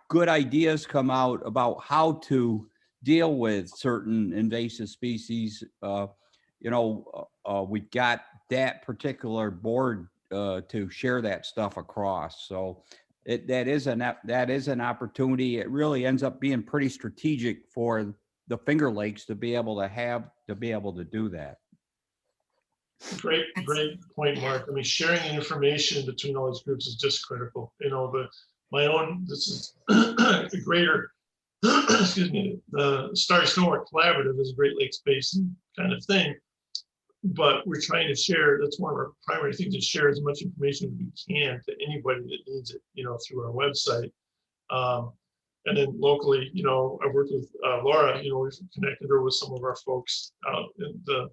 good ideas come out about how to deal with certain invasive species, we've got that particular board to share that stuff across. So that is an opportunity. It really ends up being pretty strategic for the Finger Lakes to be able to do that. Great point, Mark. I mean, sharing information between all these groups is just critical. You know, this is a greater, excuse me, the Starry Stonewort Collaborative is a Great Lakes Basin kind of thing, but we're trying to share, that's one of our primary things, to share as much information as we can to anybody that needs it, you know, through our website. And then locally, you know, I've worked with Laura, you know, we've connected her with some of our folks in the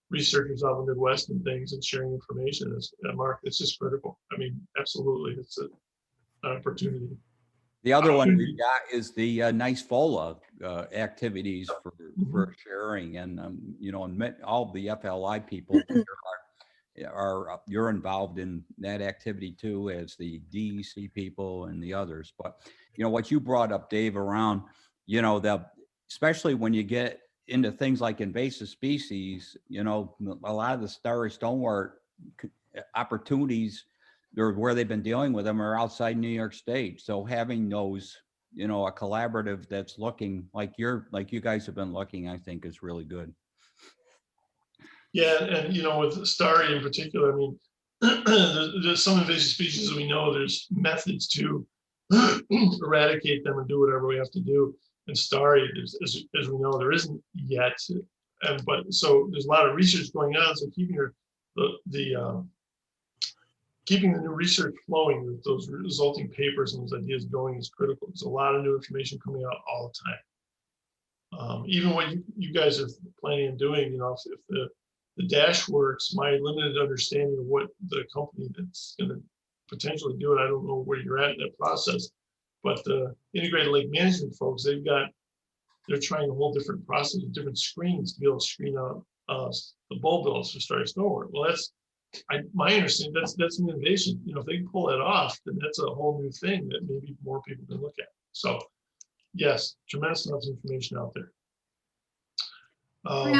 researchers out in the Midwest and things, and sharing information is, Mark, it's just critical. I mean, absolutely, it's an opportunity. The other one we've got is the NICE-FOLA activities for sharing, and you know, and all the FLI people you're involved in that activity too, as the DEC people and the others. But you know what you brought up, Dave, around, you know, especially when you get into things like invasive species, you know, a lot of the Starry Stonewort opportunities where they've been dealing with them are outside New York State. So having those, you know, a collaborative that's looking like you guys have been looking, I think is really good. Yeah, and you know, with Starry in particular, I mean, there's some invasive species that we know there's methods to eradicate them and do whatever we have to do. And Starry, as we know, there isn't yet. But so there's a lot of research going on. So keeping keeping the new research flowing with those resulting papers and those ideas going is critical. There's a lot of new information coming out all the time. Even what you guys are planning on doing, you know, if the dash works, my limited understanding of what the company that's going to potentially do it, I don't know where you're at in that process, but the integrated lake management folks, they're trying a whole different process with different screens to be able to screen out the bulbils for Starry Stonewort. Well, my understanding, that's an innovation. You know, if they can pull that off, then that's a whole new thing that maybe more people can look at. So yes, tremendous amounts of information out there. I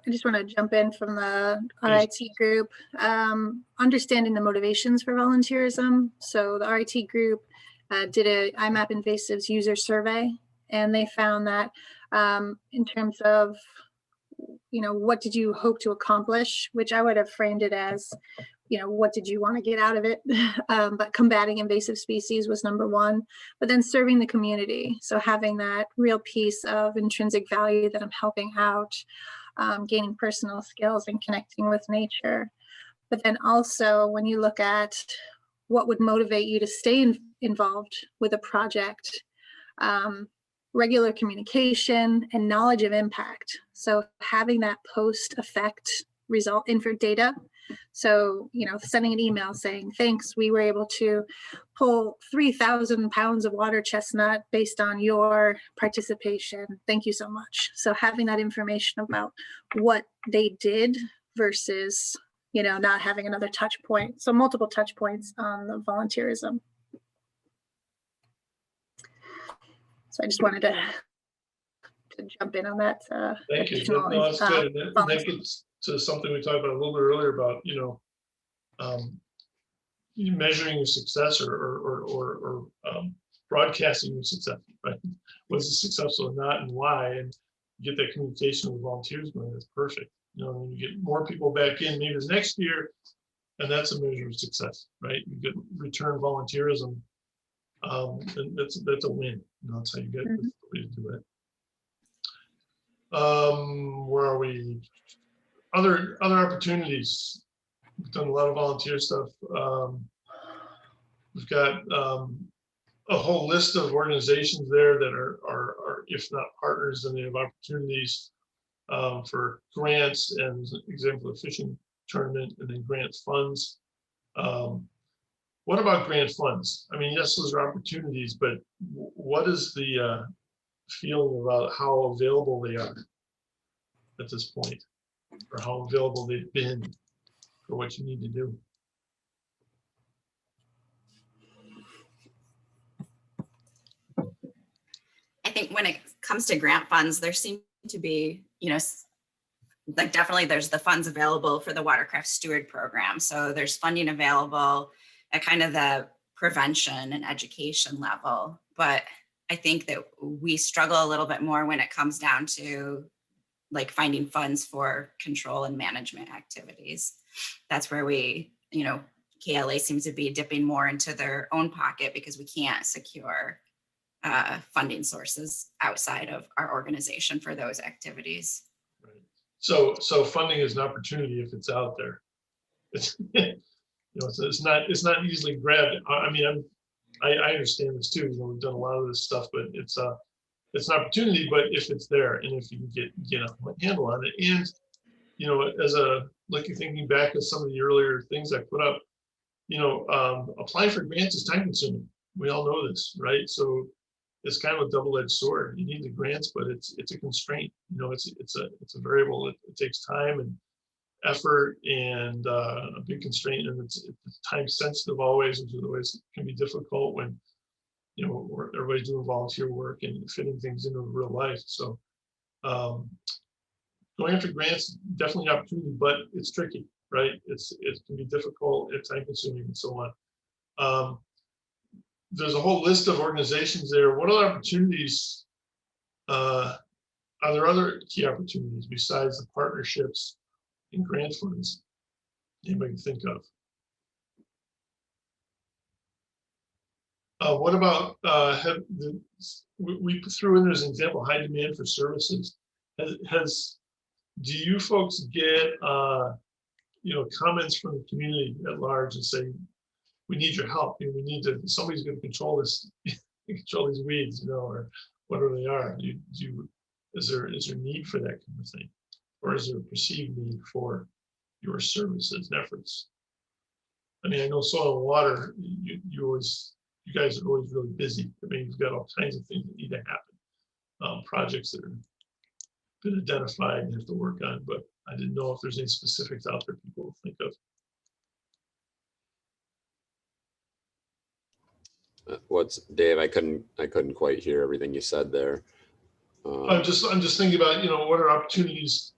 just want to jump in from the RIT group, understanding the motivations for volunteerism. So the RIT group did a IMAP invasives user survey, and they found that in terms of, you know, what did you hope to accomplish, which I would have framed it as, you know, what did you want to get out of it? But combating invasive species was number one, but then serving the community. So having that real piece of intrinsic value that I'm helping out, gaining personal skills and connecting with nature. But then also when you look at what would motivate you to stay involved with a project, regular communication and knowledge of impact. So having that post effect result in for data. So, you know, sending an email saying, thanks, we were able to pull 3,000 pounds of water chestnut based on your participation. Thank you so much. So having that information about what they did versus, you know, not having another touch point. So multiple touch points on the volunteerism. So I just wanted to jump in on that. Thank you. No, that's good. And that gets to something we talked about a little bit earlier about, you know, measuring your success or broadcasting your success, right? Was it successful or not, and why? And you get that communication with volunteers going, that's perfect. You know, and you get more people back in maybe the next year, and that's a measure of success, right? You get return volunteerism, and that's a win. You know, that's how you get the way to do it. Where are we? Other opportunities. We've done a lot of volunteer stuff. We've got a whole list of organizations there that are if not partners, then they have opportunities for grants and example of fishing tournament, and then grant funds. What about grant funds? I mean, yes, those are opportunities, but what is the feeling about how available they are at this point, or how available they've been for what you need to do? I think when it comes to grant funds, there seem to be, you know, like definitely there's the funds available for the Watercraft Steward program. So there's funding available at kind of the prevention and education level. But I think that we struggle a little bit more when it comes down to like finding funds for control and management activities. That's where we, you know, KLA seems to be dipping more into their own pocket because we can't secure funding sources outside of our organization for those activities. Right. So funding is an opportunity if it's out there. It's, you know, so it's not easily grabbed. I mean, I understand this too. You know, we've done a lot of this stuff, but it's an opportunity. But if it's there, and if you can get a handle on it, and you know, like you're thinking back to some of the earlier things I put up, you know, applying for grants is time consuming. We all know this, right? So it's kind of a double-edged sword. You need the grants, but it's a constraint. You know, it's a variable. It takes time and effort and a big constraint, and it's time sensitive always, which is always can be difficult when, you know, everybody's doing volunteer work and fitting things into real life. So going after grants, definitely an opportunity, but it's tricky, right? It can be difficult, it's time consuming and so on. There's a whole list of organizations there. What other opportunities, are there other key opportunities besides the partnerships and grant funds anybody can think of? What about, we threw in as an example, high demand for services. Do you folks get, you know, comments from the community at large and say, we need your help, you know, somebody's going to control this, control these weeds, you know, or whatever they are. Is there need for that kind of thing? Or is there a perceived need for your services and efforts? I mean, I know soil and water, you guys are always really busy. I mean, you've got all kinds of things that need to happen. Projects that are been identified and have to work on, but I didn't know if there's any specifics out there people will think of. What's Dave? I couldn't quite hear everything you said there. I'm just thinking about, you know, what are opportunities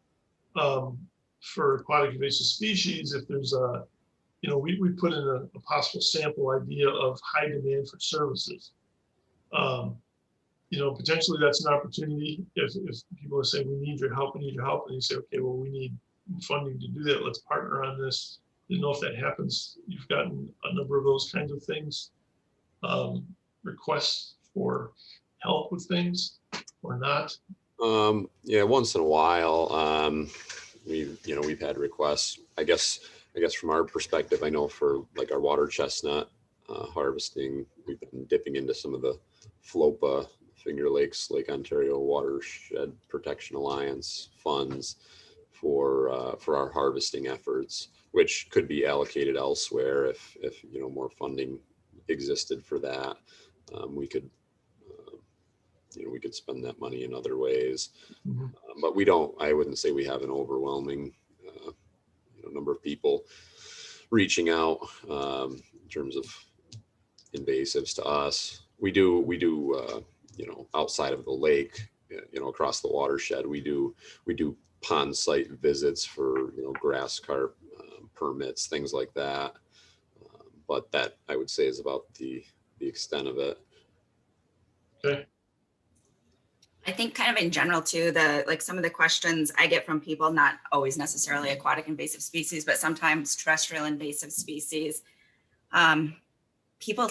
for aquatic invasive species if there's a, you know, we put in a possible sample idea of high demand for services. You know, potentially that's an opportunity if people are saying we need your help, and you say, okay, well, we need funding to do that. Let's partner on this. You know, if that happens, you've gotten a number of those kinds of things, requests for help with things or not. Yeah, once in a while, we've had requests. I guess from our perspective, I know for like our water chestnut harvesting, we've been dipping into some of the FLOPA, Finger Lakes, Lake Ontario Watershed Protection Alliance funds for our harvesting efforts, which could be allocated elsewhere if you know, more funding existed for that. We could spend that money in other ways. Mm-hmm. But I wouldn't say we have an overwhelming number of people reaching out in terms of invasives to us. We do you know, outside of the lake, you know, across the watershed, we do pond site visits for, you know, grass carp permits, things like that. But that, I would say, is about the extent of it. Okay. I think kind of in general too, some of the questions I get from people, not always necessarily aquatic invasive species, but sometimes terrestrial invasive species. People,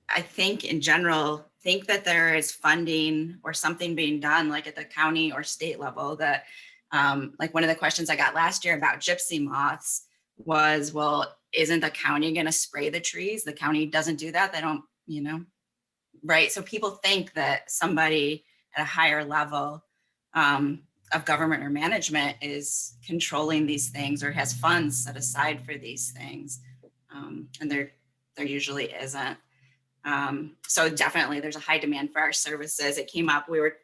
I think in general, think that there is funding or something being done like at the county or state level that, like one of the questions I got last year about gypsy moths was, well, isn't the county going to spray the trees? The county doesn't do that. They don't, you know, right? So people think that somebody at a higher level of government or management is controlling these things or has funds set aside for these things. And there usually isn't. So definitely there's a high demand for our services. It came up, we were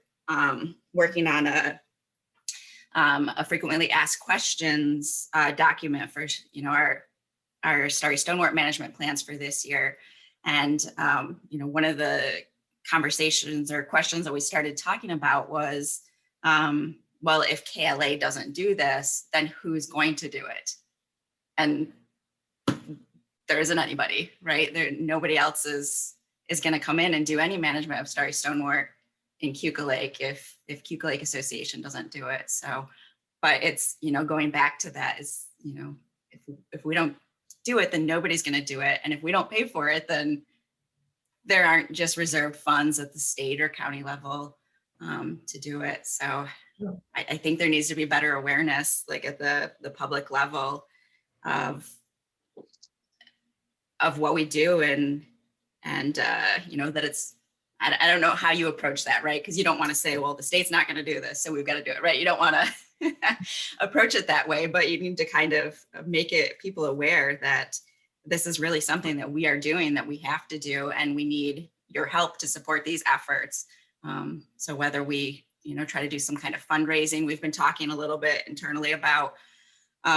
working on a frequently asked questions document for, you know, our Starry Stonewort management plans for this year. And, you know, one of the conversations or questions that we started talking about was, well, if KLA doesn't do this, then who's going to do it? And there isn't anybody, right? Nobody else is going to come in and do any management of Starry Stonewort in Keuka Lake if Keuka Lake Association doesn't do it. So, but it's, going back to that is, if we don't do it, then nobody's going to do it. And if we don't pay for it, then there aren't just reserved funds at the state or county level to do it. So Yeah. I think there needs to be better awareness, like at the public level of what we do and that it's, I don't know how you approach that, right? Because you don't want to say, well, the state's not going to do this, so we've got to do it, right? You don't want to approach it that way, but you need to kind of make it people aware that this is really something that we are doing, that we have to do, and we need your help to support these efforts. So whether we, try to do some kind of fundraising, we've been talking a little bit internally about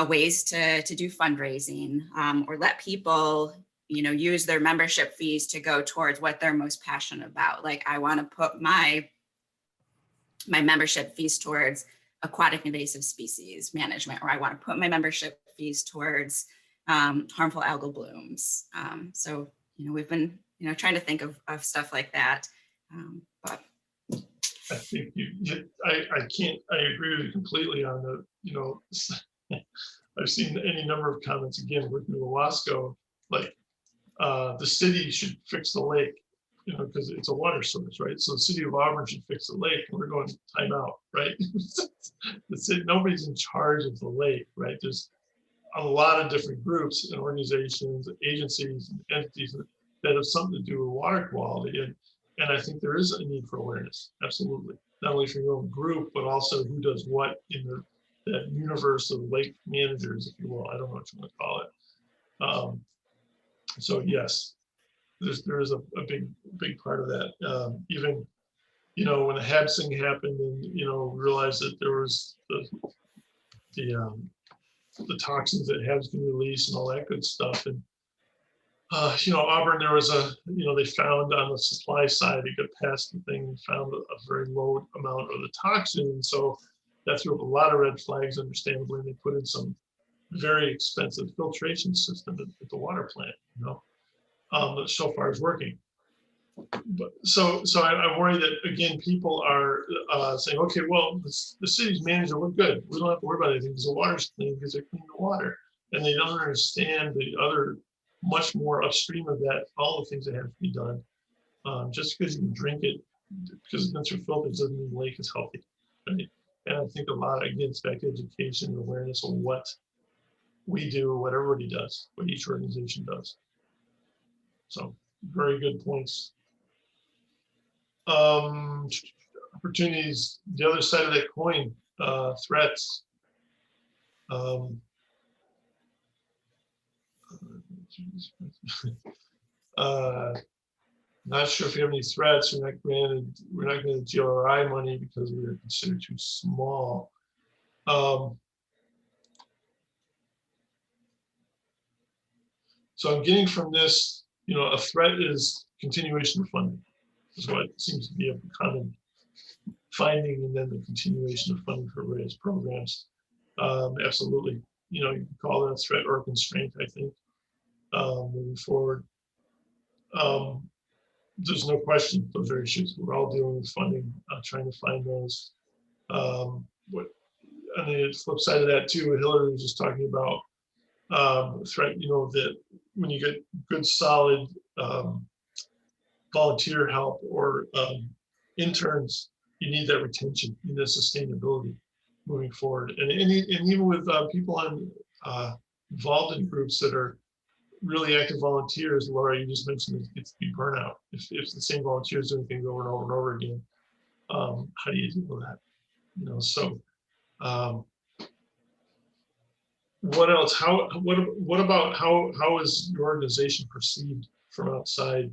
ways to do fundraising, or let people, use their membership fees to go towards what they're most passionate about. Like, I want to put my membership fees towards aquatic invasive species management, or I want to put my membership fees towards harmful algal blooms. So, we've been, trying to think of stuff like that. But I think I agree with you completely on the, I've seen any number of comments, again, working with Wasco, like the city should fix the lake, because it's a water source, right? So the City of Auburn should fix the lake, and we're going time out, right? The city, nobody's in charge of the lake, right? There's a lot of different groups and organizations, agencies, and entities that have something to do with water quality, and I think there is a need for awareness, absolutely. Not only for your own group, but also who does what in that universe of lake managers, if you will. I don't know what you want to call it. So yes, there is a big part of that. Even, when the HABS thing happened, and realized that there was the toxins that HABS can release and all that good stuff. And Auburn, there was they found on the supply side, they got past the thing and found a very low amount of the toxin. And so that threw up a lot of red flags, understandably, and they put in some very expensive filtration system at the water plant, that so far is working. But so I worry that, again, people are saying, okay, well, the city's manager, we're good. We don't have to worry about anything because the water's clean, because they're cleaning the water. And they don't understand the other, much more upstream of that, all the things that have to be done. Just because you can drink it, because it's been through filters, doesn't mean the lake is healthy, right? And I think a lot, again, it's back to education and awareness of what we do, what everybody does, what each organization does. So very good points. Opportunities, the other side of that coin, threats. Not sure if you have any threats. We're not granted GRI money because we are considered too small. So I'm getting from this, a threat is continuation of funding, is what seems to be a common finding, and then the continuation of funding for various programs. Absolutely, you can call that a threat or a constraint, I think, moving forward. There's no question those are issues. We're all dealing with funding, trying to find those. On the flip side of that too, Hillary was just talking about threat, that when you get good, solid volunteer help or interns, you need that retention, you need that sustainability moving forward. And even with people involved in groups that are really active volunteers, Laura, you just mentioned it's the burnout. If the same volunteers doing things over and over and over again, how do you deal with that? So what else? What about how is your organization perceived from outside?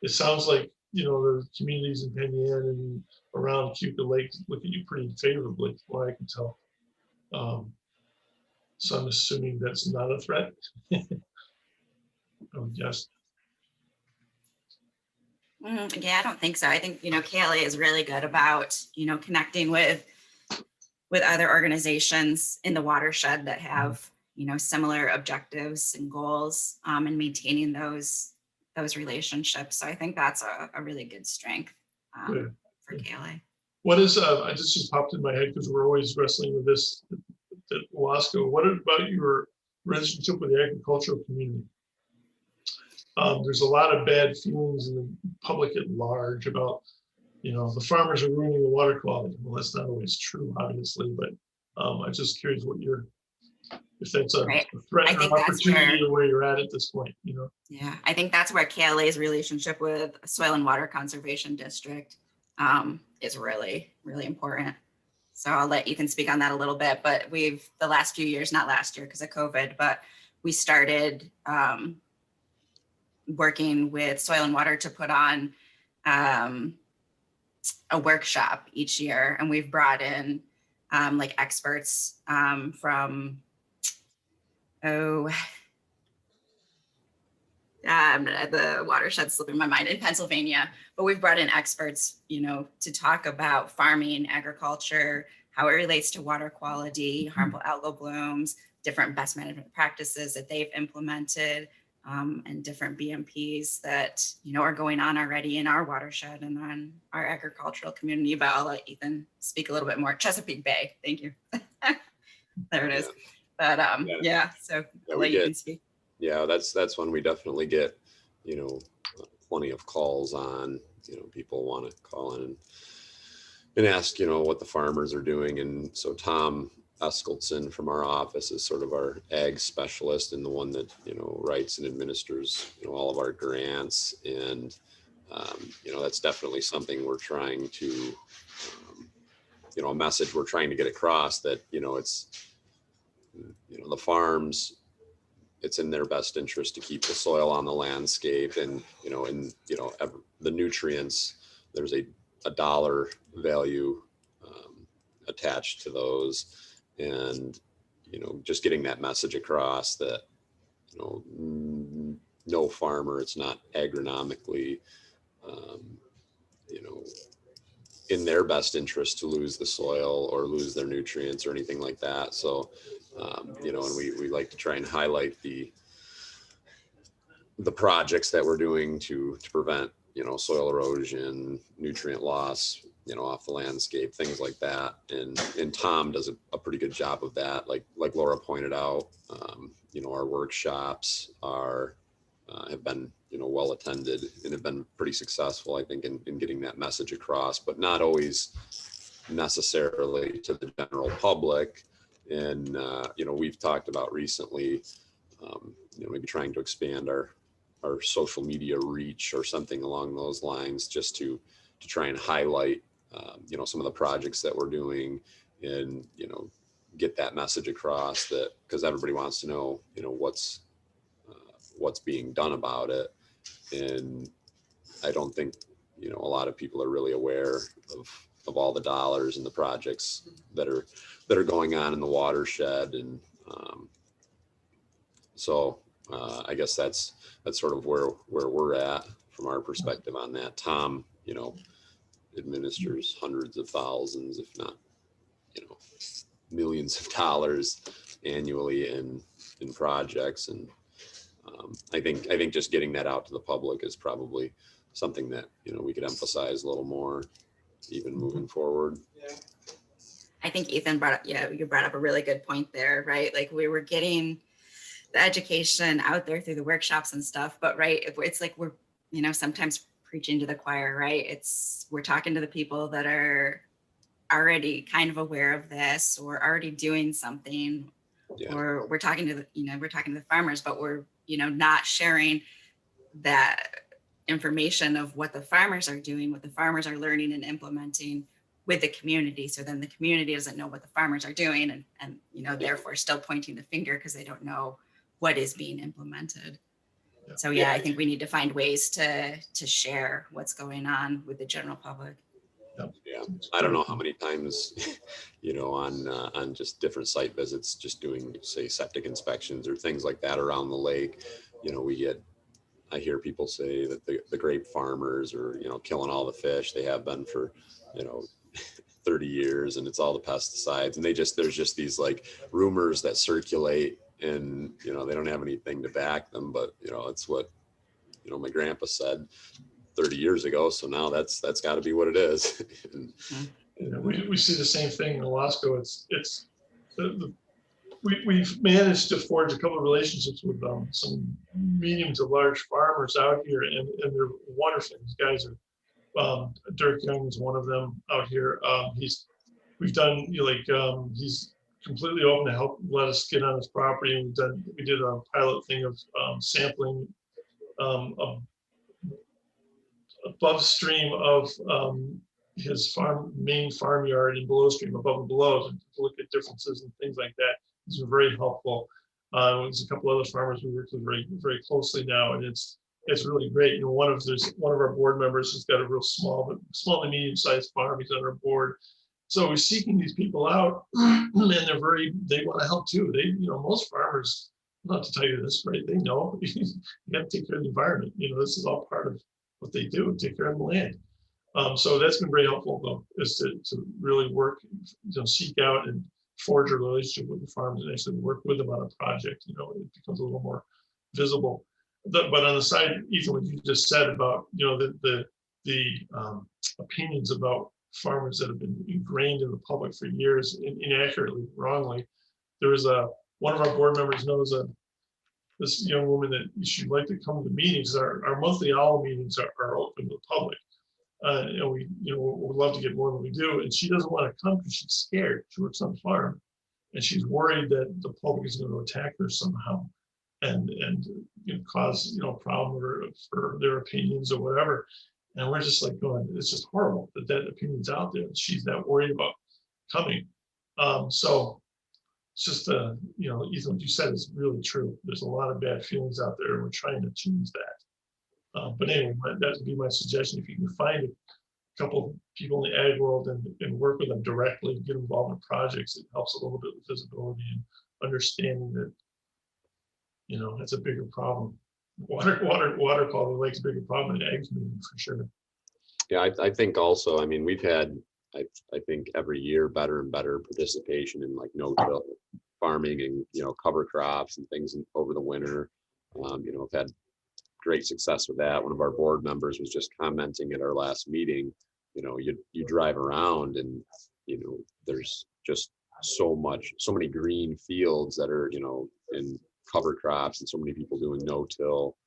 It sounds like the communities in Penn Yan and around Keuka Lake look at you pretty favorably, from what I can tell. So I'm assuming that's not a threat. I would guess. Yeah, I don't think so. I think, KLA is really good about, connecting with other organizations in the watershed that have, similar objectives and goals, and maintaining those relationships. So I think that's a really good strength Good. for KLA. What is, I just popped in my head because we're always wrestling with this at Wasco. What about your relationship with the agricultural community? There's a lot of bad feelings in the public at large about, the farmers are ruining the water quality. Well, that's not always true, obviously, but I'm just curious if that's a threat or opportunity or where you're at this point, Yeah, I think that's where KLA's relationship with Soil and Water Conservation District is really, really important. So I'll let Ethan speak on that a little bit, but the last few years, not last year because of COVID, but we started working with Soil and Water to put on a workshop each year. And we've brought in experts from, the watershed's slipping my mind, in Pennsylvania, but we've brought in experts, to talk about farming, agriculture, how it relates to water quality, harmful algal blooms, different best management practices that they've implemented, and different BMPs that, are going on already in our watershed and on our agricultural community. But I'll let Ethan speak a little bit more. Chesapeake Bay, thank you. There it is. But so I'll let Ethan speak. Yeah, that's when we definitely get, plenty of calls on, people want to call in and ask, what the farmers are doing. And so Tom Eskelson from our office is sort of our ag specialist and the one that, writes and administers, all of our grants. And, that's definitely something we're trying to, a message we're trying to get across that, it's, the farms, it's in their best interest to keep the soil on the landscape and, the nutrients, there's a dollar value attached to those. And, just getting that message across that, no farmer, it's not agronomically, in their best interest to lose the soil or lose their nutrients or anything like that. So, and we like to try and highlight the projects that we're doing to prevent, soil erosion, nutrient loss, off the landscape, things like that. And Tom does a pretty good job of that. Like Laura pointed out, our workshops have been, well attended and have been pretty successful, I think, in getting that message across, but not always necessarily to the general public. And, we've talked about recently, maybe trying to expand our social media reach or something along those lines, just to try and highlight, some of the projects that we're doing and, get that message across, that because everybody wants to know, what's being done about it. And I don't think, a lot of people are really aware of all the dollars and the projects that are going on in the watershed. And so I guess that's sort of where we're at from our perspective on that. Tom, administers hundreds of thousands, if not, millions of dollars annually in projects. And I think just getting that out to the public is probably something that, we could emphasize a little more even moving forward. I think Ethan you brought up a really good point there, right? Like we were getting the education out there through the workshops and stuff, but it's like we're, sometimes preaching to the choir, right? We're talking to the people that are already kind of aware of this or already doing something, or we're talking to the farmers, but we're, not sharing that information of what the farmers are doing, what the farmers are learning and implementing with the community. So then the community doesn't know what the farmers are doing and therefore still pointing the finger because they don't know what is being implemented. So I think we need to find ways to share what's going on with the general public. Yeah, I don't know how many times, on just different site visits, just doing, say, septic inspections or things like that around the lake, I hear people say that the grape farmers are, killing all the fish. They have been for, 30 years, and it's all the pesticides. And there's just these like rumors that circulate, and, you know, they don't have anything to back them, but, you know, it's what, you know, my grandpa said 30 years ago. So now that's got to be what it is. And, we see the same thing in Wasco. We've managed to forge a couple of relationships with some medium to large farmers out here, and they're wonderful. These guys are, Dirk Young is one of them out here. We've done, you know, like, he's completely open to help let us get on his property. And we did a pilot thing of sampling above stream of his main farmyard and below stream, above and below, to look at differences and things like that. These were very helpful. There's a couple other farmers we work with very, very closely now, and it's really great. You know, one of our board members has got a real small to medium-sized farm. He's on our board. So we're seeking these people out, and they want to help too. You know, most farmers, not to tell you this, right? They know you have to take care of the environment. You know, this is all part of what they do, take care of the land. So that's been very helpful, though, is to really work, you know, seek out and forge a relationship with the farmers and actually work with them on a project. You know, it becomes a little more visible. But on the side, Ethan, what you just said about, you know, the opinions about farmers that have been ingrained in the public for years, inaccurately, wrongly. There was one of our board members knows this young woman that she'd like to come to meetings. Our monthly OWL meetings are open to the public. And we would love to get more than we do. And she doesn't want to come because she's scared. She works on a farm, and she's worried that the public is going to attack her somehow, and you know, cause, you know, a problem for their opinions or whatever. And we're just like going, it's just horrible that opinion's out there. She's that worried about coming. So it's just, you know, Ethan, what you said is really true. There's a lot of bad feelings out there, and we're trying to change that. But anyway, that would be my suggestion. If you can find a couple people in the ag world and work with them directly, get involved in projects, it helps a little bit with visibility and understanding that, you know, it's a bigger problem. Water quality lake's a bigger problem than ag community, for sure. Yeah, I think also, I mean, we've had, I think every year better and better participation in like no-till farming and, you know, cover crops and things over the winter. You know, I've had great success with that. One of our board members was just commenting at our last meeting, you know, you drive around and, you know, there's just so many green fields that are, you know, in cover crops, and so many people doing no-till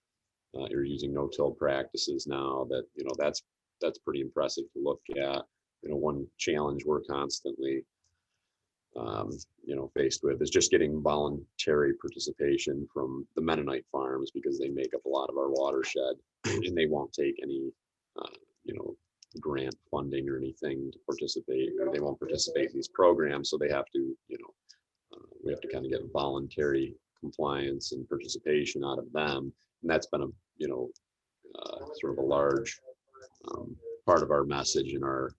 or using no-till practices now that, you know, that's pretty impressive to look at. You know, one challenge we're constantly you know, faced with is just getting voluntary participation from the Mennonite farms, because they make up a lot of our watershed, and they won't take any you know, grant funding or anything to participate, or they won't participate in these programs. So they have to, you know, we have to kind of get voluntary compliance and participation out of them, and that's been a, you know, sort of a large part of our message in our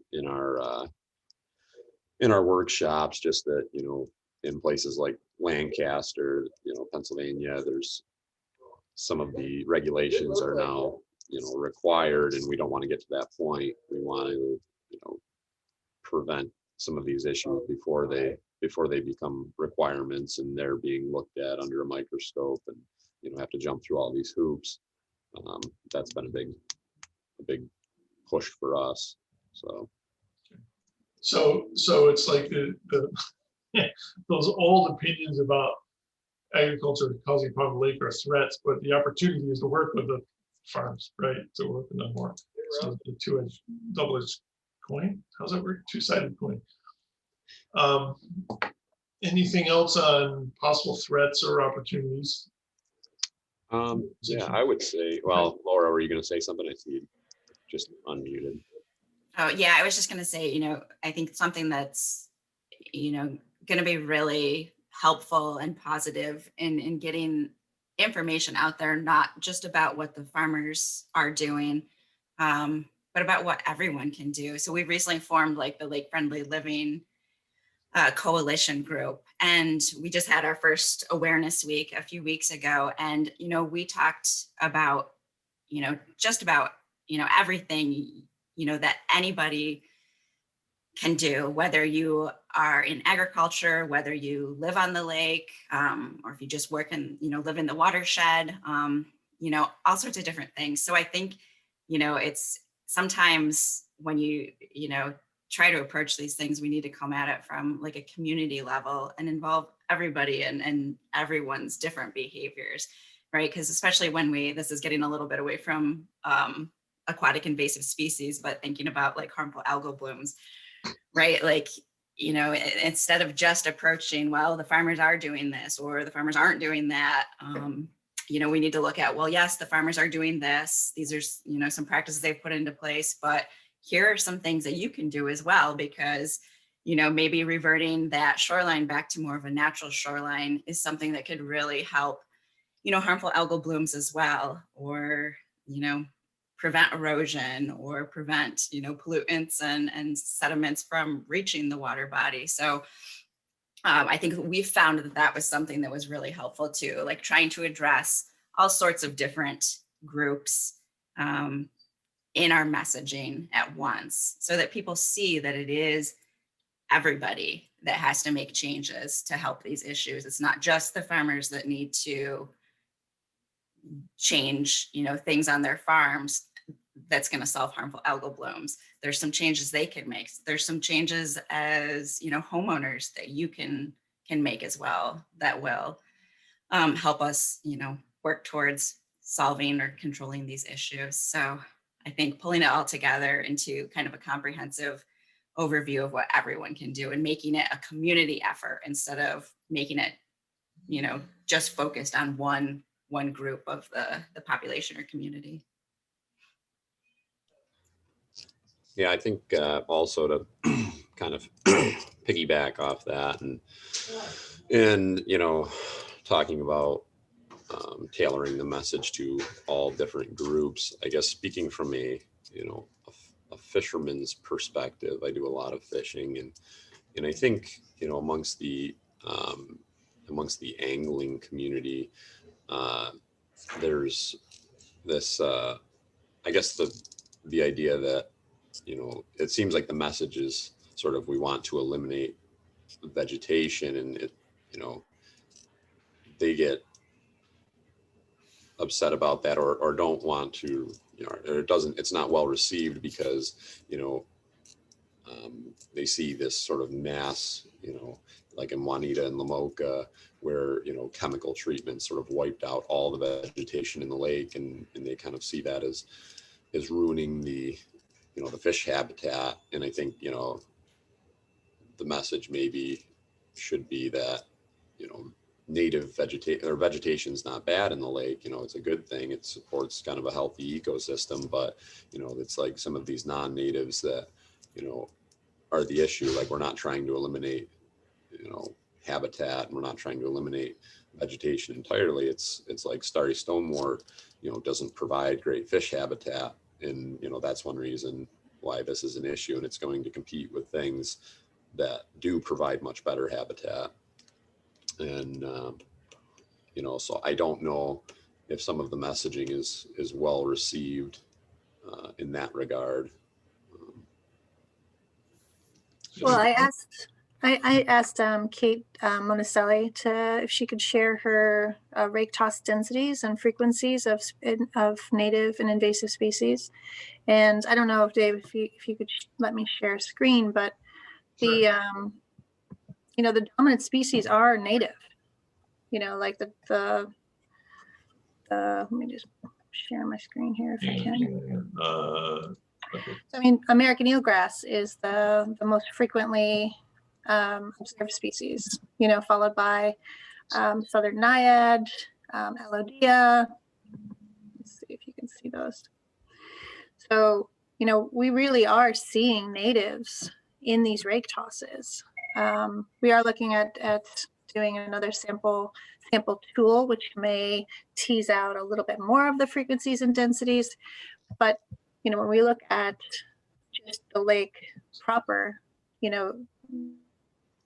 workshops. Just that, you know, in places like Lancaster, you know, Pennsylvania, there's some of the regulations are now, you know, required, and we don't want to get to that point. We want to, you know, prevent some of these issues before they become requirements and they're being looked at under a microscope and, you know, have to jump through all these hoops. That's been a big push for us. So it's like the those old opinions about agriculture causing problem lake are threats, but the opportunity is to work with the farms, right? To work with them more. So the double-edged coin. How's that work? Two-sided coin. Anything else on possible threats or opportunities? Yeah, I would say, well, Laura, were you going to say something? I see you just unmuted. Oh, yeah, I was just going to say, you know, I think something that's, you know, going to be really helpful and positive in getting information out there, not just about what the farmers are doing, but about what everyone can do. So we recently formed like the Lake Friendly Living coalition group, and we just had our first awareness week a few weeks ago. And, you know, we talked about, you know, just about, you know, everything, you know, that anybody can do, whether you are in agriculture, whether you live on the lake, or if you just work and, live in the watershed, all sorts of different things. So I think, it's sometimes when you try to approach these things, we need to come at it from like a community level and involve everybody and everyone's different behaviors, right? Because especially when this is getting a little bit away from aquatic invasive species, but thinking about like harmful algal blooms, right? Like, instead of just approaching, well, the farmers are doing this or the farmers aren't doing that, we need to look at, well, yes, the farmers are doing this. These are, some practices they've put into place, but here are some things that you can do as well, because, maybe reverting that shoreline back to more of a natural shoreline is something that could really help, harmful algal blooms as well, or, prevent erosion or prevent, pollutants and sediments from reaching the water body. So I think we found that was something that was really helpful too, like trying to address all sorts of different groups in our messaging at once, so that people see that it is everybody that has to make changes to help these issues. It's not just the farmers that need to change, things on their farms that's going to solve harmful algal blooms. There's some changes they can make. There's some changes as, homeowners that you can make as well that will help us, work towards solving or controlling these issues. So I think pulling it all together into kind of a comprehensive overview of what everyone can do and making it a community effort instead of making it, just focused on one group of the population or community. Yeah, I think also to kind of piggyback off that and talking about tailoring the message to all different groups. I guess speaking from a fisherman's perspective, I do a lot of fishing, and I think amongst the angling community, there's this I guess the idea that it seems like the message is sort of we want to eliminate vegetation, and they get upset about that or don't want to, or it's not well received because they see this sort of mass, like in Juanita and Lamoka, where chemical treatment sort of wiped out all the vegetation in the lake, and they kind of see that as ruining the the fish habitat. And I think the message maybe should be that native vegetation is not bad in the lake. It's a good thing. It supports kind of a healthy ecosystem, but it's like some of these non-natives that are the issue. Like, we're not trying to eliminate habitat, and we're not trying to eliminate vegetation entirely. It's like Starry Stonewort doesn't provide great fish habitat, and that's one reason why this is an issue, and it's going to compete with things that do provide much better habitat. And so I don't know if some of the messaging is well received in that regard. Well, I asked Kate Monticelli if she could share her rake toss densities and frequencies of native and invasive species. And I don't know if Dave, if you could let me share a screen, but the the dominant species are native. Like the let me just share my screen here if I can. Okay. I mean, American eelgrass is the most frequently observed species, followed by southern naiad, alodia. Let's see if you can see those. So, we really are seeing natives in these rake tosses. We are looking at doing another sample tool, which may tease out a little bit more of the frequencies and densities. But, when we look at just the lake proper,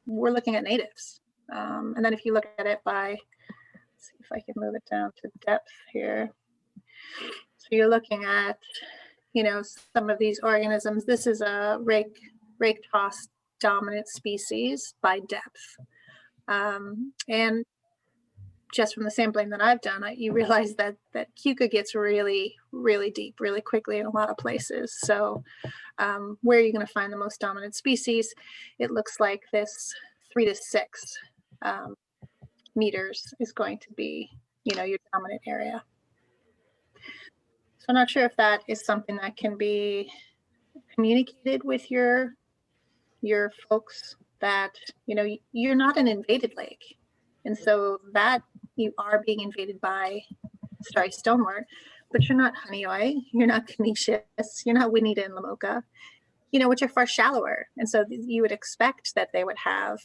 we're looking at natives. And then if you look at it by, let's see if I can move it down to depth here. So you're looking at, some of these organisms. This is a rake toss dominant species by depth. And just from the sampling that I've done, you realize that Keuka gets really, really deep, really quickly in a lot of places. So where are you going to find the most dominant species? It looks like this 3 to 6 meters is going to be, your dominant area. So I'm not sure if that is something that can be communicated with your folks, that, you're not an invaded lake. And so that you are being invaded by Starry Stonewort, but you're not Honeoye, you're not Canisius, you're not Winita and Lamoka, which are far shallower. And so you would expect that they would have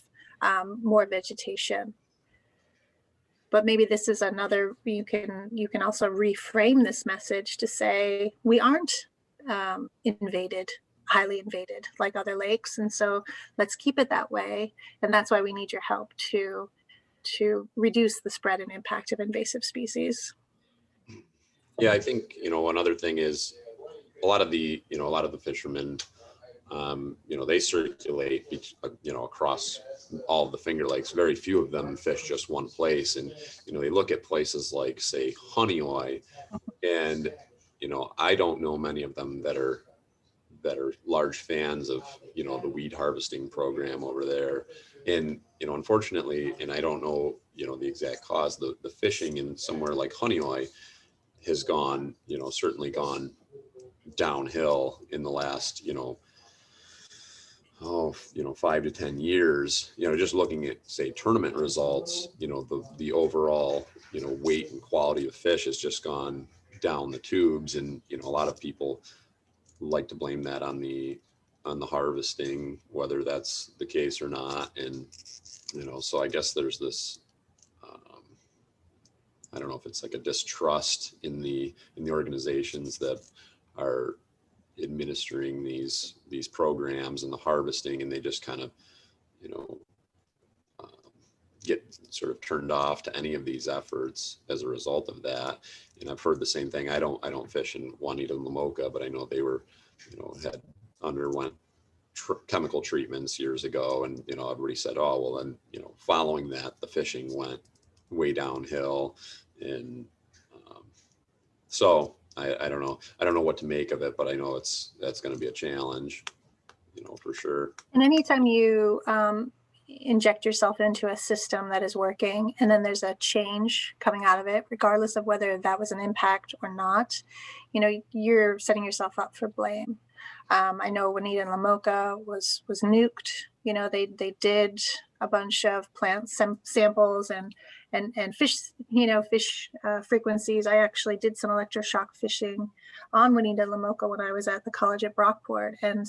more vegetation. But maybe this is another, you can also reframe this message to say, we aren't highly invaded like other lakes. And so let's keep it that way. And that's why we need your help to reduce the spread and impact of invasive species. Yeah, I think, one other thing is a lot of the fishermen, they circulate, across all of the Finger Lakes. Very few of them fish just one place. And, they look at places like, say, Honeoye, and, I don't know many of them that are large fans of, the weed harvesting program over there. And, unfortunately, and I don't know, the exact cause, the fishing in somewhere like Honeoye has gone, certainly gone downhill in the last, 5 to 10 years, just looking at, say, tournament results, the overall, weight and quality of fish has just gone down the tubes. And, a lot of people like to blame that on the harvesting, whether that's the case or not. And, so I guess there's this, I don't know if it's like a distrust in the organizations that are administering these programs and the harvesting, and they just kind of, get sort of turned off to any of these efforts as a result of that. And I've heard the same thing. I don't fish in Juanita and Lamoka, but I know they were, had underwent chemical treatments years ago, and everybody said, oh well, then following that the fishing went way downhill. And so I don't know what to make of it, but I know that's going to be a challenge, for sure. And anytime you inject yourself into a system that is working, and then there's a change coming out of it, regardless of whether that was an impact or not, you're setting yourself up for blame. I know Juanita and Lamoka was nuked. They did a bunch of plant samples and fish, fish frequencies. I actually did some electroshock fishing on Juanita and Lamoka when I was at the college at Brockport, and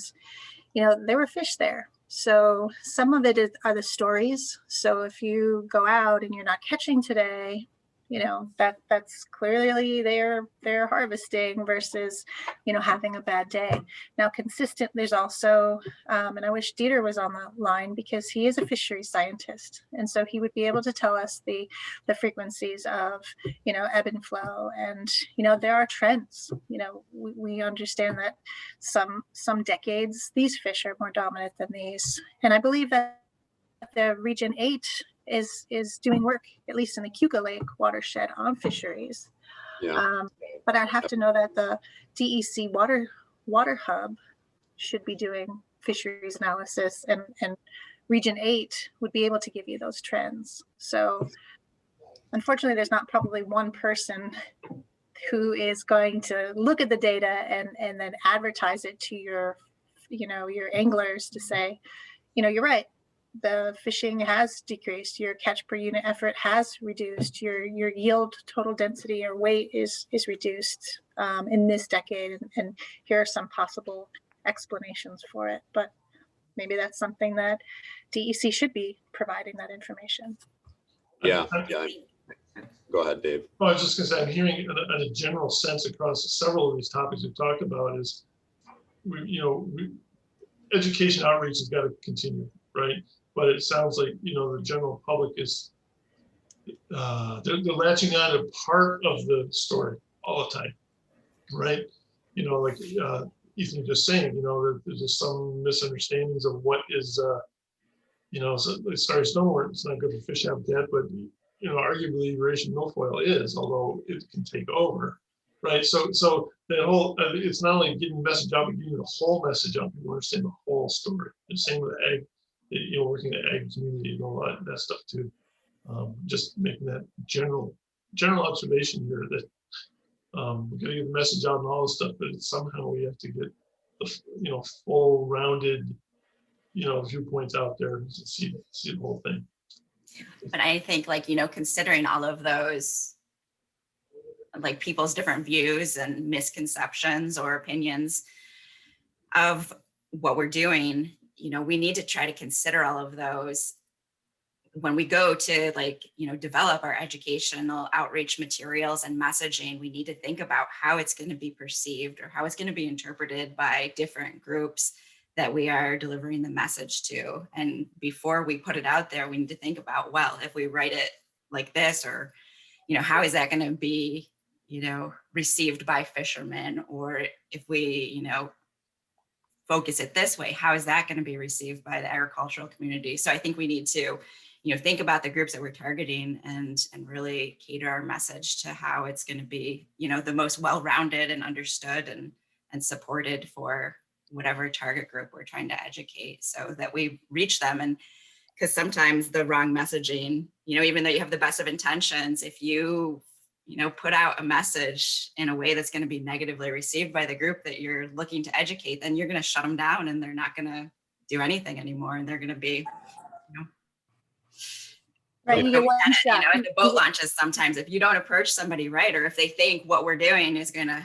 there were fish there. So some of it are the stories. So if you go out and you're not catching today, that's clearly they're harvesting versus, having a bad day. Now, consistent, there's also, and I wish Dieter was on the line because he is a fisheries scientist. And so he would be able to tell us the frequencies of, ebb and flow. And, there are trends. We understand that some decades, these fish are more dominant than these. And I believe that the Region 8 is doing work, at least in the Keuka Lake watershed, on fisheries. Yeah. But I'd have to know that the DEC water hub should be doing fisheries analysis, and Region 8 would be able to give you those trends. So unfortunately, there's not probably one person who is going to look at the data and then advertise it to your anglers to say, you're right. The fishing has decreased, your catch per unit effort has reduced, your yield, total density, or weight is reduced in this decade, and here are some possible explanations for it. But maybe that's something that DEC should be providing that information. Yeah. Go ahead, Dave. Well, I was just going to say, I'm hearing in a general sense across several of these topics we've talked about is, education outreach has got to continue, right? But it sounds like, the general public is, they're latching on to part of the story all the time, right? Ethan just saying, that there's just some misunderstandings of what is, so like Starry Stonewort, it's not good for fish habitat, but arguably Eurasian milfoil is, although it can take over, right? So the whole, it's not only getting the message out, but getting the whole message out. People understand the whole story. The same with ag, working in the ag community and all that stuff too. Just making that general observation here that we're going to get the message out and all this stuff, but somehow we have to get the full rounded viewpoints out there to see the whole thing. But I think considering all of those people's different views and misconceptions or opinions of what we're doing, we need to try to consider all of those when we go to develop our educational outreach materials and messaging. We need to think about how it's going to be perceived or how it's going to be interpreted by different groups that we are delivering the message to. And before we put it out there, we need to think about, well, if we write it like this, or, how is that going to be, received by fishermen? Or if we, focus it this way, how is that going to be received by the agricultural community? So I think we need to, think about the groups that we're targeting and really cater our message to how it's going to be, the most well-rounded and understood and supported for whatever target group we're trying to educate, so that we reach them. And because sometimes the wrong messaging, even though you have the best of intentions, if you put out a message in a way that's going to be negatively received by the group that you're looking to educate, then you're going to shut them down and they're not going to do anything anymore. And they're going to be, Right, you get one shot. at the boat launches, sometimes if you don't approach somebody right, or if they think what we're doing is going to,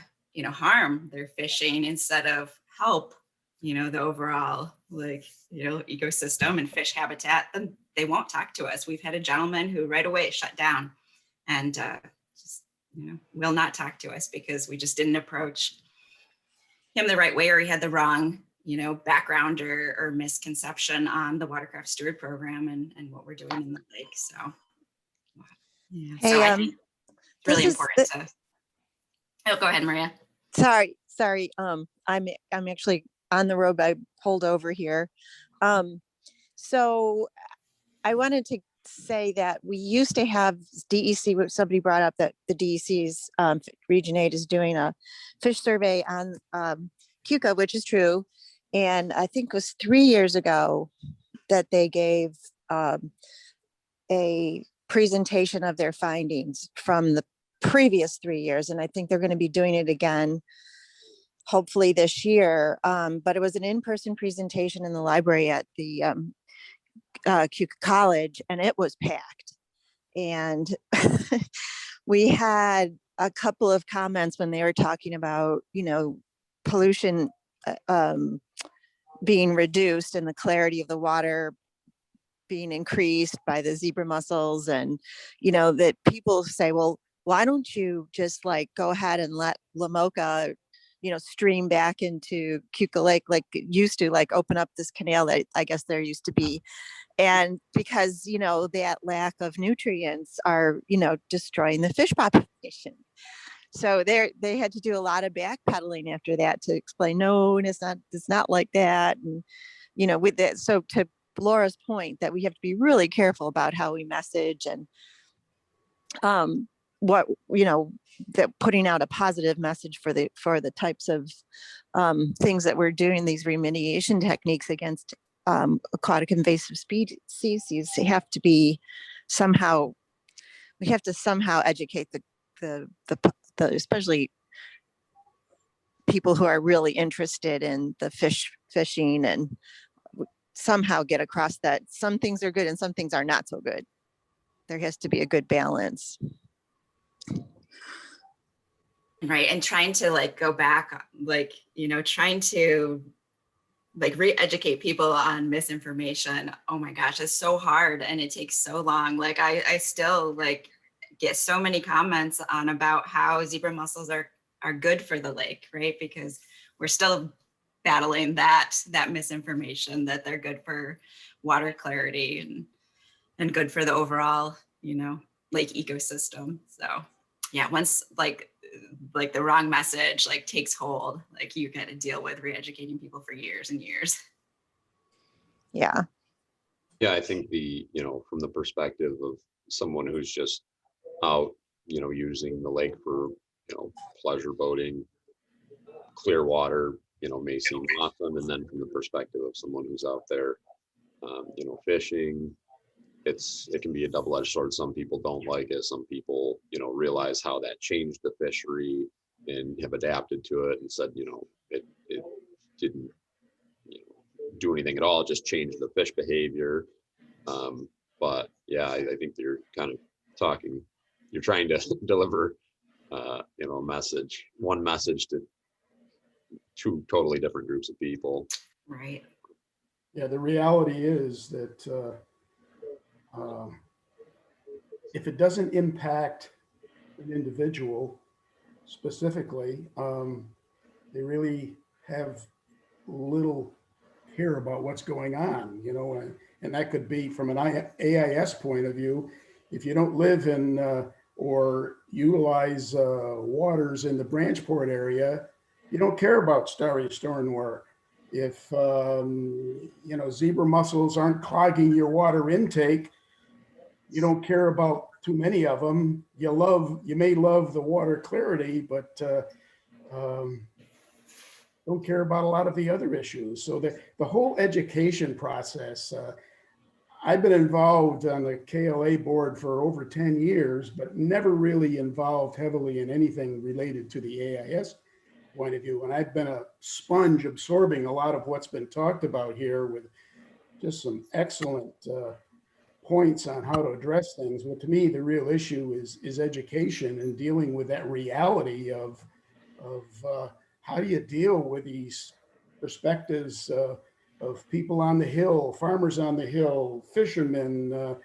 harm their fishing instead of help, the overall ecosystem and fish habitat, then they won't talk to us. We've had a gentleman who right away shut down and just will not talk to us because we just didn't approach him the right way, or he had the wrong background or misconception on the watercraft steward program and what we're doing in the lake. So yeah, Hey, so I think it's really important to. Oh, go ahead, Maria. Sorry. I'm actually on the road. I pulled over here. So I wanted to say that we used to have DEC. Somebody brought up that the DEC's Region 8 is doing a fish survey on Keuka, which is true. And I think it was 3 years ago that they gave a presentation of their findings from the previous 3 years. And I think they're going to be doing it again, hopefully this year. But it was an in-person presentation in the library at the Keuka College, and it was packed. And we had a couple of comments when they were talking about, pollution being reduced and the clarity of the water being increased by the zebra mussels. And, that people say, well, why don't you just go ahead and let Lamoka, stream back into Keuka Lake like it used to, open up this canal that I guess there used to be. And because, that lack of nutrients are, destroying the fish population. So they had to do a lot of backpedaling after that to explain, no, it's not like that. And, with that, so to Laura's point, that we have to be really careful about how we message and that putting out a positive message for the types of things that we're doing, these remediation techniques against aquatic invasive species. They have to be somehow, we have to somehow educate the especially people who are really interested in the fishing, and somehow get across that some things are good and some things are not so good. There has to be a good balance. Right. And trying to go back, trying to re-educate people on misinformation. Oh my gosh, it's so hard and it takes so long. I still get so many comments on about how zebra mussels are good for the lake, right? Because we're still battling that misinformation that they're good for water clarity and good for the overall, lake ecosystem. So yeah, once like the wrong message like takes hold, like you got to deal with re-educating people for years and years. Yeah. Yeah, I think from the perspective of someone who's just out, using the lake for, pleasure boating, clear water, may seem awesome. And then from the perspective of someone who's out there, fishing, it can be a double-edged sword. Some people don't like it. Some people, realize how that changed the fishery and have adapted to it and said, it didn't, do anything at all, just changed the fish behavior. But yeah, I think you're kind of you're trying to deliver, one message to two totally different groups of people. Right. Yeah, the reality is that if it doesn't impact an individual specifically, they really have little care about what's going on, and that could be from an AIS point of view. If you don't live in or utilize waters in the Branchport area, you don't care about Starry Stonewort. If zebra mussels aren't clogging your water intake, you don't care about too many of them. You may love the water clarity, but don't care about a lot of the other issues. So the whole education process, I've been involved on the KLA board for over 10 years, but never really involved heavily in anything related to the AIS point of view. And I've been a sponge absorbing a lot of what's been talked about here with just some excellent points on how to address things. But to me, the real issue is education and dealing with that reality of how do you deal with these perspectives of people on the hill, farmers on the hill, fishermen,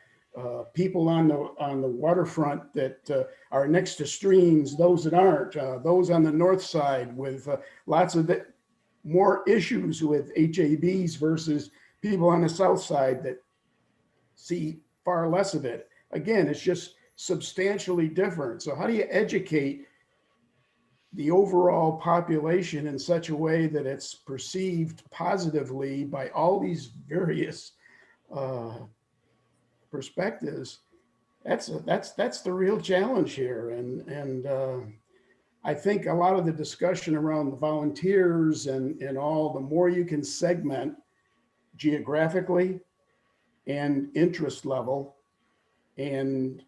people on the waterfront that are next to streams, those that aren't, those on the north side with lots of more issues with HABs versus people on the south side that see far less of it. Again, it's just substantially different. So how do you educate the overall population in such a way that it's perceived positively by all these various perspectives? That's the real challenge here. And I think a lot of the discussion around the volunteers and all, the more you can segment geographically and interest level and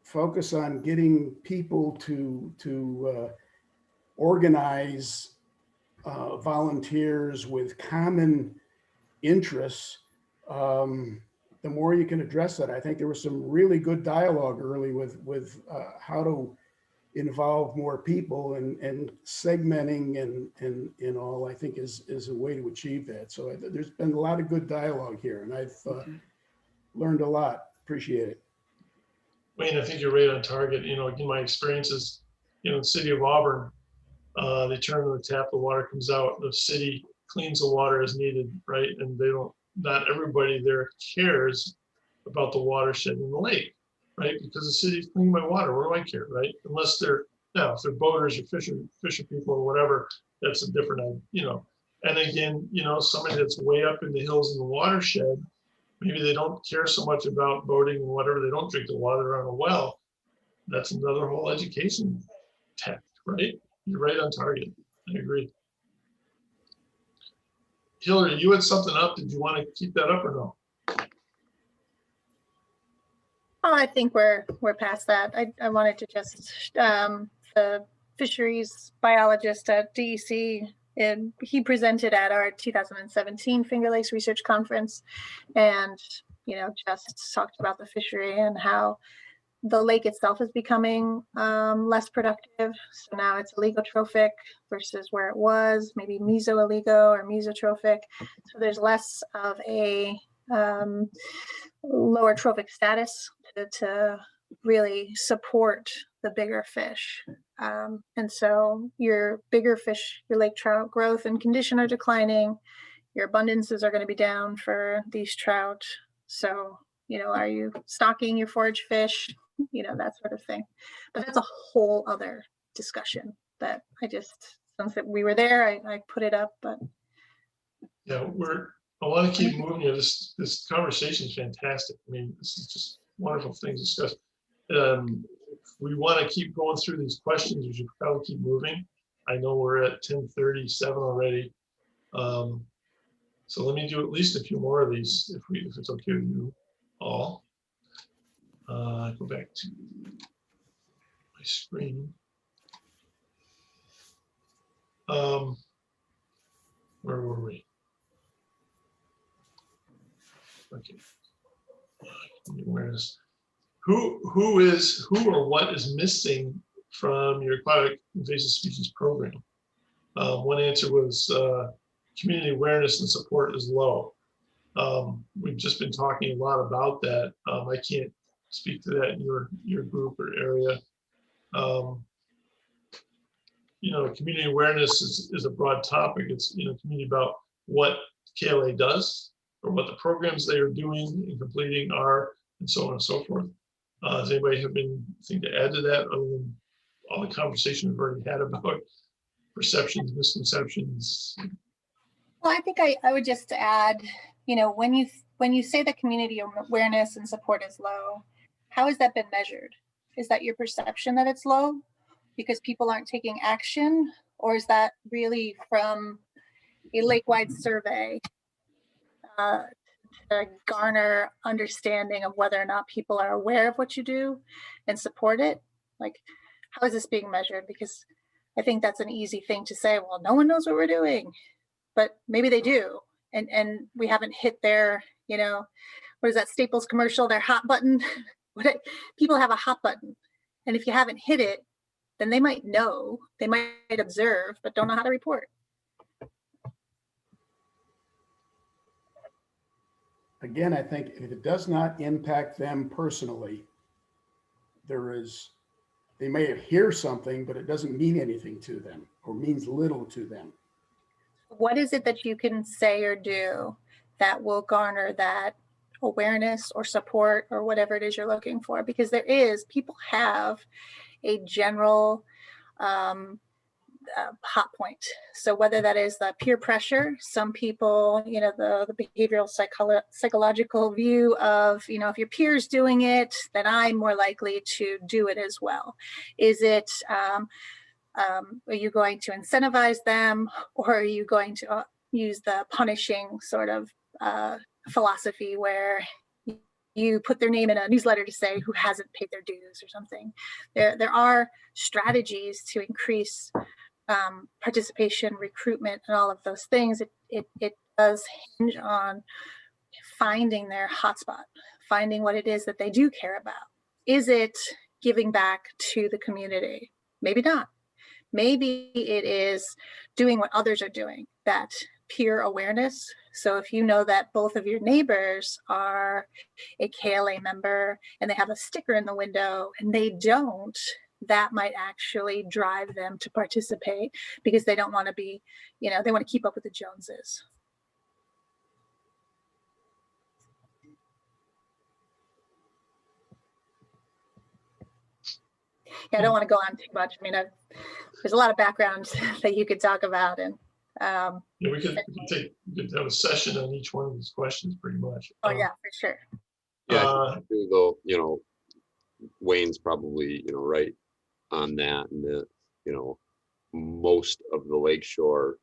focus on getting people to organize volunteers with common interests, the more you can address that. I think there was some really good dialogue early with how to involve more people, and segmenting and all, I think is a way to achieve that. So there's been a lot of good dialogue here, and I've learned a lot. Appreciate it. Wayne, I think you're right on target. Again, my experiences, in the City of Auburn, they turn on the tap, the water comes out, the city cleans the water as needed, right? And not everybody there cares about the watershed in the lake, right? Because the city's cleaning my water, what do I care, right? Unless if they're boaters or fishing people or whatever, that's a different, And again, somebody that's way up in the hills in the watershed, maybe they don't care so much about boating and whatever, they don't drink the water on a well. That's another whole education tact, right? You're right on target. I agree. Hillary, you had something up. Did you want to keep that up or no? Oh, I think we're past that. I wanted to just the fisheries biologist at DEC, and he presented at our 2017 Finger Lakes Research Conference, and just talked about the fishery and how the lake itself is becoming less productive. So now it's oligotrophic versus where it was maybe meso-oligo or mesotrophic. So there's less of a lower trophic status to really support the bigger fish. And so your bigger fish, your lake trout growth and condition are declining. Your abundances are going to be down for these trout. So, are you stocking your forage fish? That sort of thing. But that's a whole other discussion that since that we were there, I put it up, but. Yeah, I want to keep moving here. This conversation is fantastic. I mean, this is just wonderful things discussed. If we want to keep going through these questions, we should probably keep moving. I know we're at 10:37 already. So let me do at least a few more of these if it's okay with you all. Go back to my screen. Where were we? Okay. Awareness. Who or what is missing from your aquatic invasive species program? One answer was community awareness and support is low. We've just been talking a lot about that. I can't speak to that in your group or area. You know, community awareness is a broad topic. It's, you know, community about what KLA does or what the programs they are doing and completing are, and so on and so forth. Does anybody have anything to add to that other than all the conversation we've already had about perceptions, misconceptions? Well, I think I would just add, you know, when you say that community awareness and support is low, how has that been measured? Is that your perception that it's low because people aren't taking action, or is that really from a lake-wide survey to garner understanding of whether or not people are aware of what you do and support it? Like, how is this being measured? Because I think that's an easy thing to say, well, no one knows what we're doing, but maybe they do. And we haven't hit their, you know, what is that Staples commercial, their hot button? People have a hot button. And if you haven't hit it, then they might know, they might observe, but don't know how to report. Again, I think if it does not impact them personally, they may hear something, but it doesn't mean anything to them or means little to them. What is it that you can say or do that will garner that awareness or support or whatever it is you're looking for? Because people have a general hot point. So whether that is the peer pressure, some people, you know, the behavioral psychological view of, you know, if your peer's doing it, then I'm more likely to do it as well. Is it, are you going to incentivize them, or are you going to use the punishing sort of philosophy where you put their name in a newsletter to say who hasn't paid their dues or something? There are strategies to increase participation, recruitment, and all of those things. It does hinge on finding their hotspot, finding what it is that they do care about. Is it giving back to the community? Maybe not. Maybe it is doing what others are doing, that peer awareness. So if you know that both of your neighbors are a KLA member and they have a sticker in the window and they don't, that might actually drive them to participate because they don't want to be, you know, they want to keep up with the Joneses. Yeah, I don't want to go on too much. I mean, there's a lot of background that you could talk about, and yeah, we could have a session on each one of these questions, pretty much. Oh yeah, for sure. Yeah, though, you know, Wayne's probably, you know, right on that, and that, you know, most of the lakeshore,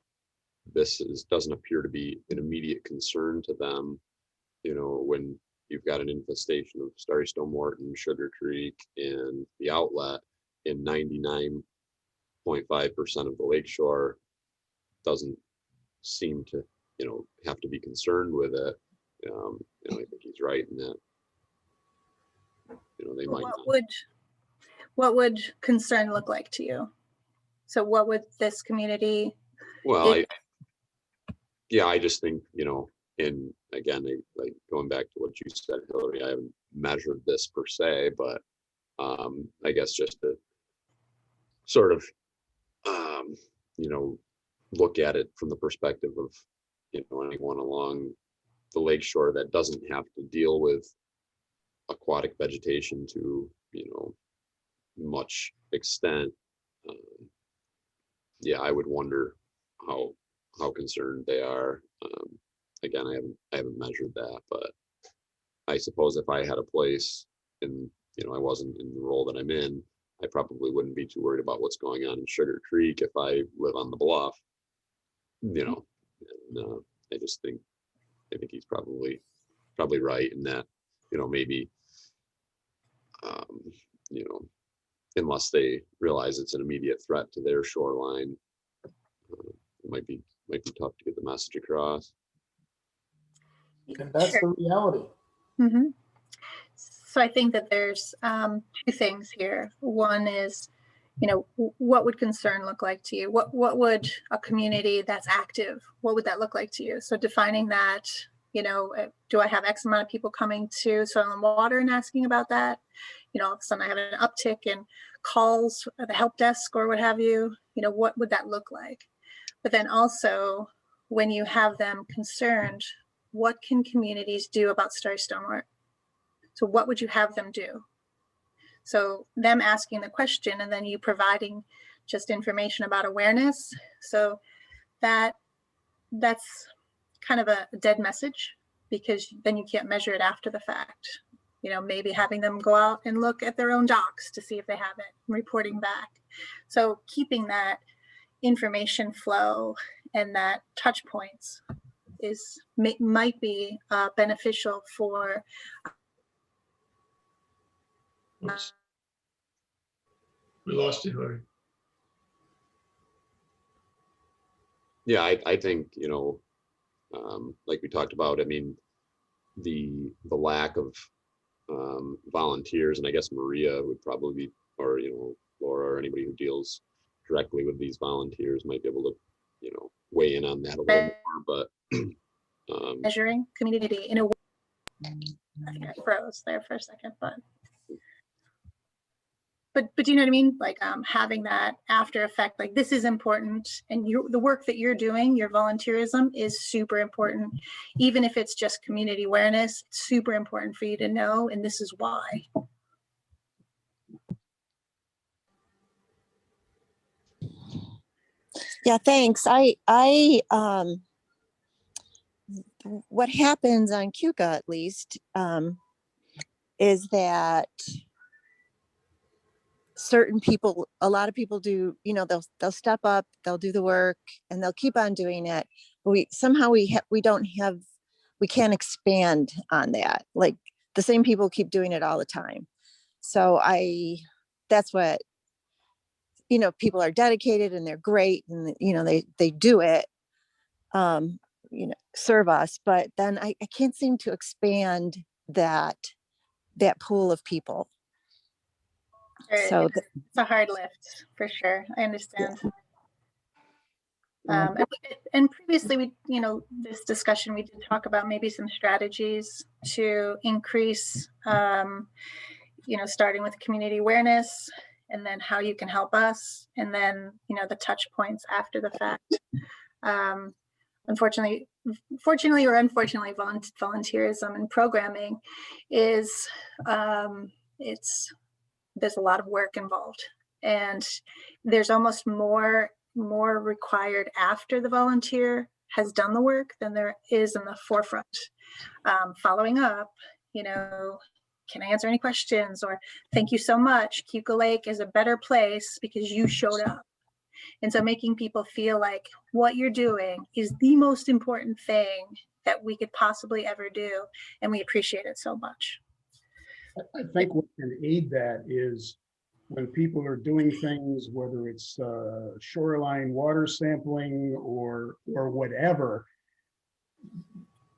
doesn't appear to be an immediate concern to them. You know, when you've got an infestation of Starry Stonewort and Sugar Creek and the outlet, in 99.5% of the lakeshore doesn't seem to, you know, have to be concerned with it. You know, I think he's right in that. You know, they might not. What would concern look like to you? So what would this community? Well, I just think, you know, and again, like going back to what you said, Hillary, I haven't measured this per se, but I guess just to sort of, you know, look at it from the perspective of, you know, anyone along the lakeshore that doesn't have to deal with aquatic vegetation to, you know, much extent. yeah, I would wonder how concerned they are. Again, I haven't measured that, but I suppose if I had a place and, you know, I wasn't in the role that I'm in, I probably wouldn't be too worried about what's going on in Sugar Creek if I live on the bluff, you know. And I just think, I think he's probably right in that, you know, maybe, you know, unless they realize it's an immediate threat to their shoreline, it might be tough to get the message across. And that's Sure. the reality. Mhm. So I think that there's two things here. One is, you know, what would concern look like to you? What would a community that's active, what would that look like to you? So defining that, you know, do I have X amount of people coming to Soil and Water and asking about that? You know, all of a sudden I have an uptick in calls at the help desk or what have you. You know, what would that look like? But then also, when you have them concerned, what can communities do about Starry Stonewort? So what would you have them do? So them asking the question and then you providing just information about awareness. So that's kind of a dead message, because then you can't measure it after the fact. You know, maybe having them go out and look at their own docks to see if they have it, reporting back. So keeping that information flow and that touch points might be beneficial for. Oops. We lost you, Larry. Yeah, I think, you know, like we talked about, I mean, the lack of volunteers, and I guess Maria would probably be, or, you know, Laura or anybody who deals directly with these volunteers might be able to, you know, weigh in on that a little more, but Measuring community in a way. I think I froze there for a second, but do you know what I mean? Like having that after effect, like this is important, and the work that you're doing, your volunteerism is super important. Even if it's just community awareness, it's super important for you to know, and this is why. Yeah, thanks. What happens on Keuka, at least, is that certain people, a lot of people do, you know, they'll step up, they'll do the work, and they'll keep on doing it. But we can't expand on that. Like the same people keep doing it all the time. So that's what, you know, people are dedicated and they're great, and you know, they do it, you know, serve us. But then I can't seem to expand that pool of people. So it's a hard lift for sure. I understand. Yeah. And previously, we, you know, this discussion, we did talk about maybe some strategies to increase, you know, starting with community awareness, and then how you can help us, and then, you know, the touch points after the fact. Fortunately or unfortunately, volunteerism and programming is, there's a lot of work involved, and there's almost more required after the volunteer has done the work than there is in the forefront. Following up, you know, can I answer any questions? Or thank you so much. Keuka Lake is a better place because you showed up. And so making people feel like what you're doing is the most important thing that we could possibly ever do. And we appreciate it so much. I think what can aid that is when people are doing things, whether it's shoreline water sampling or whatever,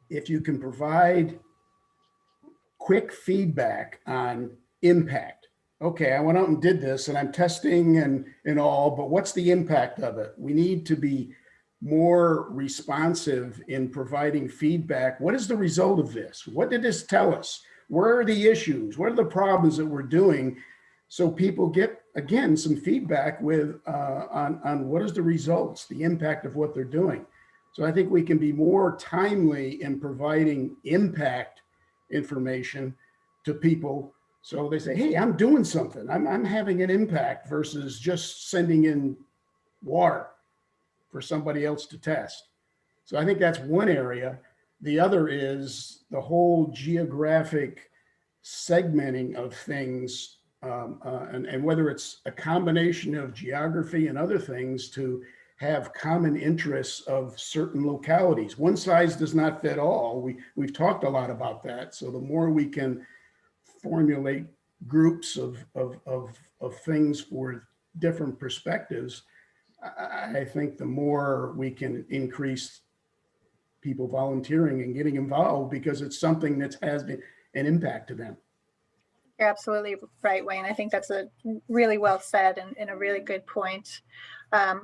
if you can provide quick feedback on impact. Okay, I went out and did this and I'm testing and all, but what's the impact of it? We need to be more responsive in providing feedback. What is the result of this? What did this tell us? Where are the issues? What are the problems that we're doing? So people get, again, some feedback with on what is the results, the impact of what they're doing. So I think we can be more timely in providing impact information to people. So they say, hey, I'm doing something. I'm having an impact versus just sending in water. for somebody else to test. So I think that's one area. The other is the whole geographic segmenting of things, and whether it's a combination of geography and other things to have common interests of certain localities. One size does not fit all. We've talked a lot about that. So the more we can formulate groups of things for different perspectives, I think the more we can increase people volunteering and getting involved, because it's something that has been an impact to them. You're absolutely right, Wayne. I think that's a really well said and a really good point.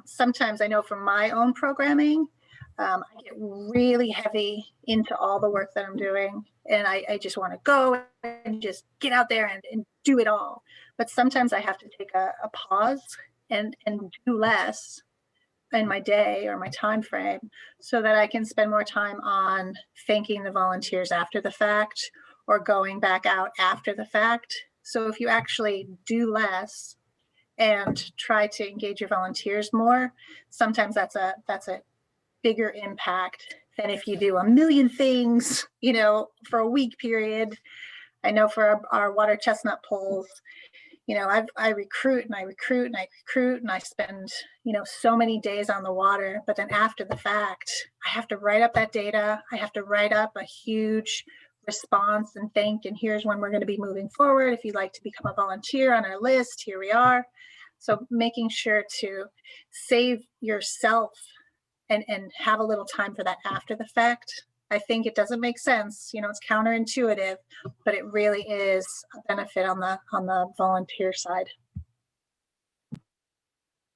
Sometimes I know from my own programming, I get really heavy into all the work that I'm doing, and I just want to go and just get out there and do it all. But sometimes I have to take a pause and do less in my day or my time frame so that I can spend more time on thanking the volunteers after the fact or going back out after the fact. So if you actually do less and try to engage your volunteers more, sometimes that's a bigger impact than if you do a million things, for a week period. I know for our water chestnut polls, I recruit and I recruit and I recruit and I spend, so many days on the water, but then after the fact, I have to write up that data. I have to write up a huge response and and here's when we're going to be moving forward. If you'd like to become a volunteer on our list, here we are. So making sure to save yourself and have a little time for that after the fact. I think it doesn't make sense. It's counterintuitive, but it really is a benefit on the volunteer side.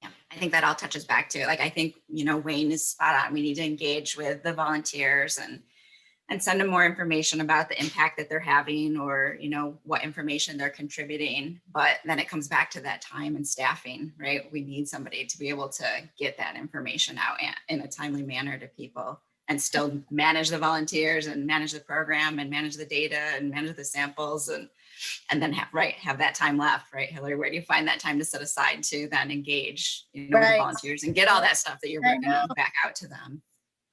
Yeah, I think that all touches back to, I think, Wayne is spot on. We need to engage with the volunteers and send them more information about the impact that they're having or, what information they're contributing. But then it comes back to that time and staffing, right? We need somebody to be able to get that information out in a timely manner to people and still manage the volunteers and manage the program and manage the data and manage the samples and then have that time left, right? Hillary, where do you find that time to set aside to then engage, with the volunteers and get all that stuff that you're bringing back out to them?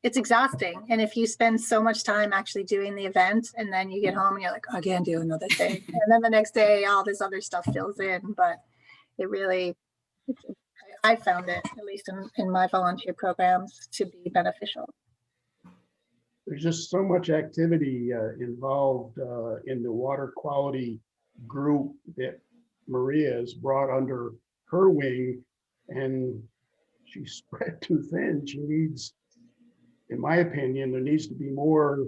It's exhausting. And if you spend so much time actually doing the event and then you get home and you're like, oh, I can't do another thing. And then the next day, all this other stuff fills in. But it really, I found it, at least in my volunteer programs, to be beneficial. There's just so much activity involved in the water quality group that Maria has brought under her wing, and she's spread too thin. She needs, in my opinion, there needs to be more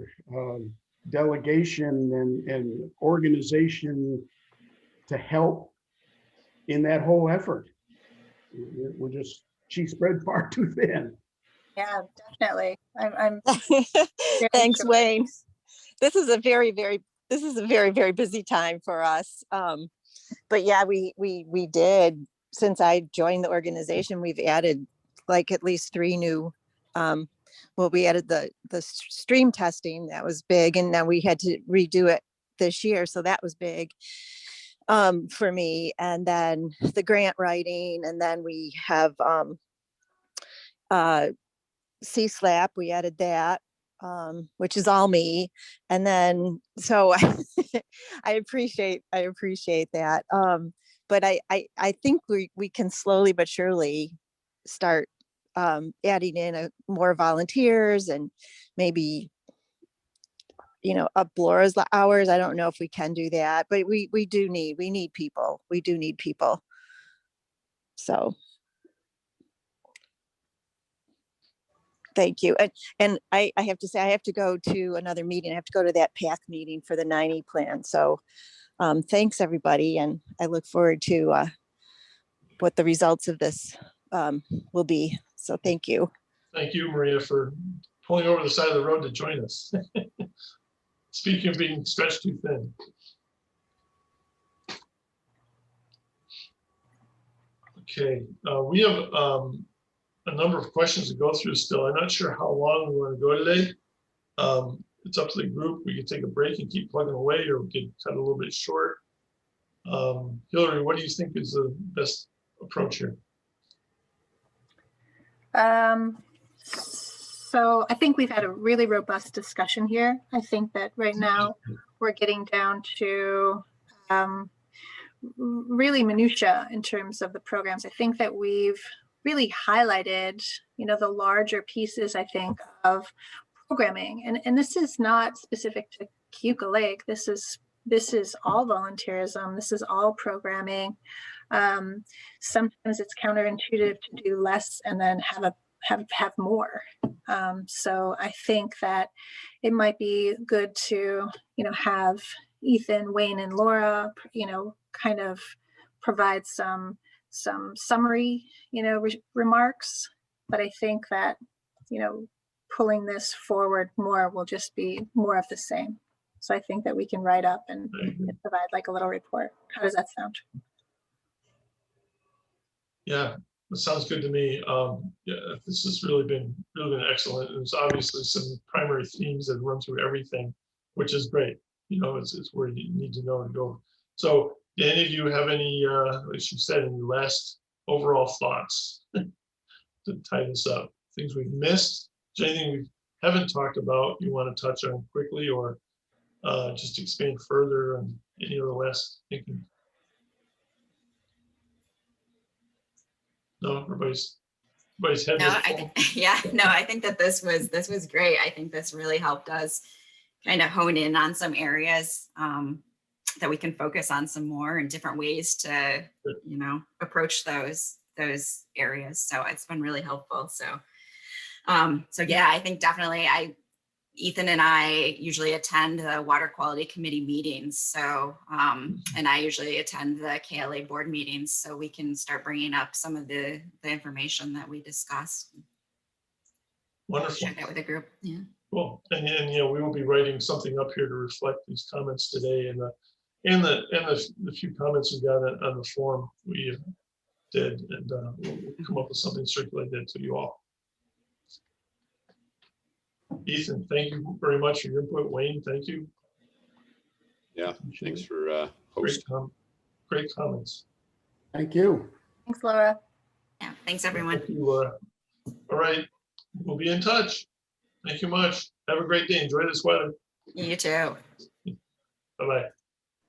delegation and organization to help in that whole effort. She's spread far too thin. Yeah, definitely. I'm Thanks, sure. Wayne. This is a very, very busy time for us. But yeah, we did, since I joined the organization, we've added at least 3 new, we added the stream testing. That was big. And now we had to redo it this year. So that was big for me. And then the grant writing, and then we have C-SLAP, we added that, which is all me. And then, so I appreciate that. But I think we can slowly but surely start adding in more volunteers and maybe, up Laura's hours. I don't know if we can do that, but we need people. We do need people. So. Thank you. And I have to say, I have to go to another meeting. I have to go to that PAC meeting for the 9E plan. So thanks, everybody. And I look forward to what the results of this will be. So thank you. Thank you, Maria, for pulling over the side of the road to join us. Speaking of being stretched too thin. Okay, we have a number of questions to go through still. I'm not sure how long we want to go today. It's up to the group. We can take a break and keep plugging away, or we can cut it a little bit short. Hillary, what do you think is the best approach here? So I think we've had a really robust discussion here. I think that right now we're getting down to really minutia in terms of the programs. I think that we've really highlighted, the larger pieces, I think, of programming. And this is not specific to Keuka Lake. This is all volunteerism. This is all programming. Sometimes it's counterintuitive to do less and then have more. So I think that it might be good to, have Ethan, Wayne, and Laura, kind of provide some summary, remarks. But I think that, pulling this forward more will just be more of the same. So I think that we can write up and provide like a little report. How does that sound? Yeah, that sounds good to me. Yeah, this has really been excellent. There's obviously some primary themes that run through everything, which is great. It's where you need to know and go. So, do any of you have any, as you said, any last overall thoughts to tie this up? Things we've missed? Is there anything we haven't talked about you want to touch on quickly, or just expand further on any of the last thinking? No, everybody's head. No, I think that this was great. I think this really helped us kind of hone in on some areas that we can focus on some more and different ways to, approach those areas. So it's been really helpful. So yeah, I think definitely Ethan and I usually attend the water quality committee meetings. So, and I usually attend the KLA board meetings, so we can start bringing up some of the information that we discussed. Wonderful. Share that with the group. Yeah. Cool. And we will be writing something up here to reflect these comments today, and the few comments we got on the form we did, and we'll come up with something, circulate that to you all. Ethan, thank you very much for your input. Wayne, thank you. Yeah, thanks for hosting. Great comments. Thank you. Thanks, Laura. Yeah. Thanks, everyone. Thank you, Laura. All right, we'll be in touch. Thank you much. Have a great day. Enjoy this weather. You too. Bye-bye.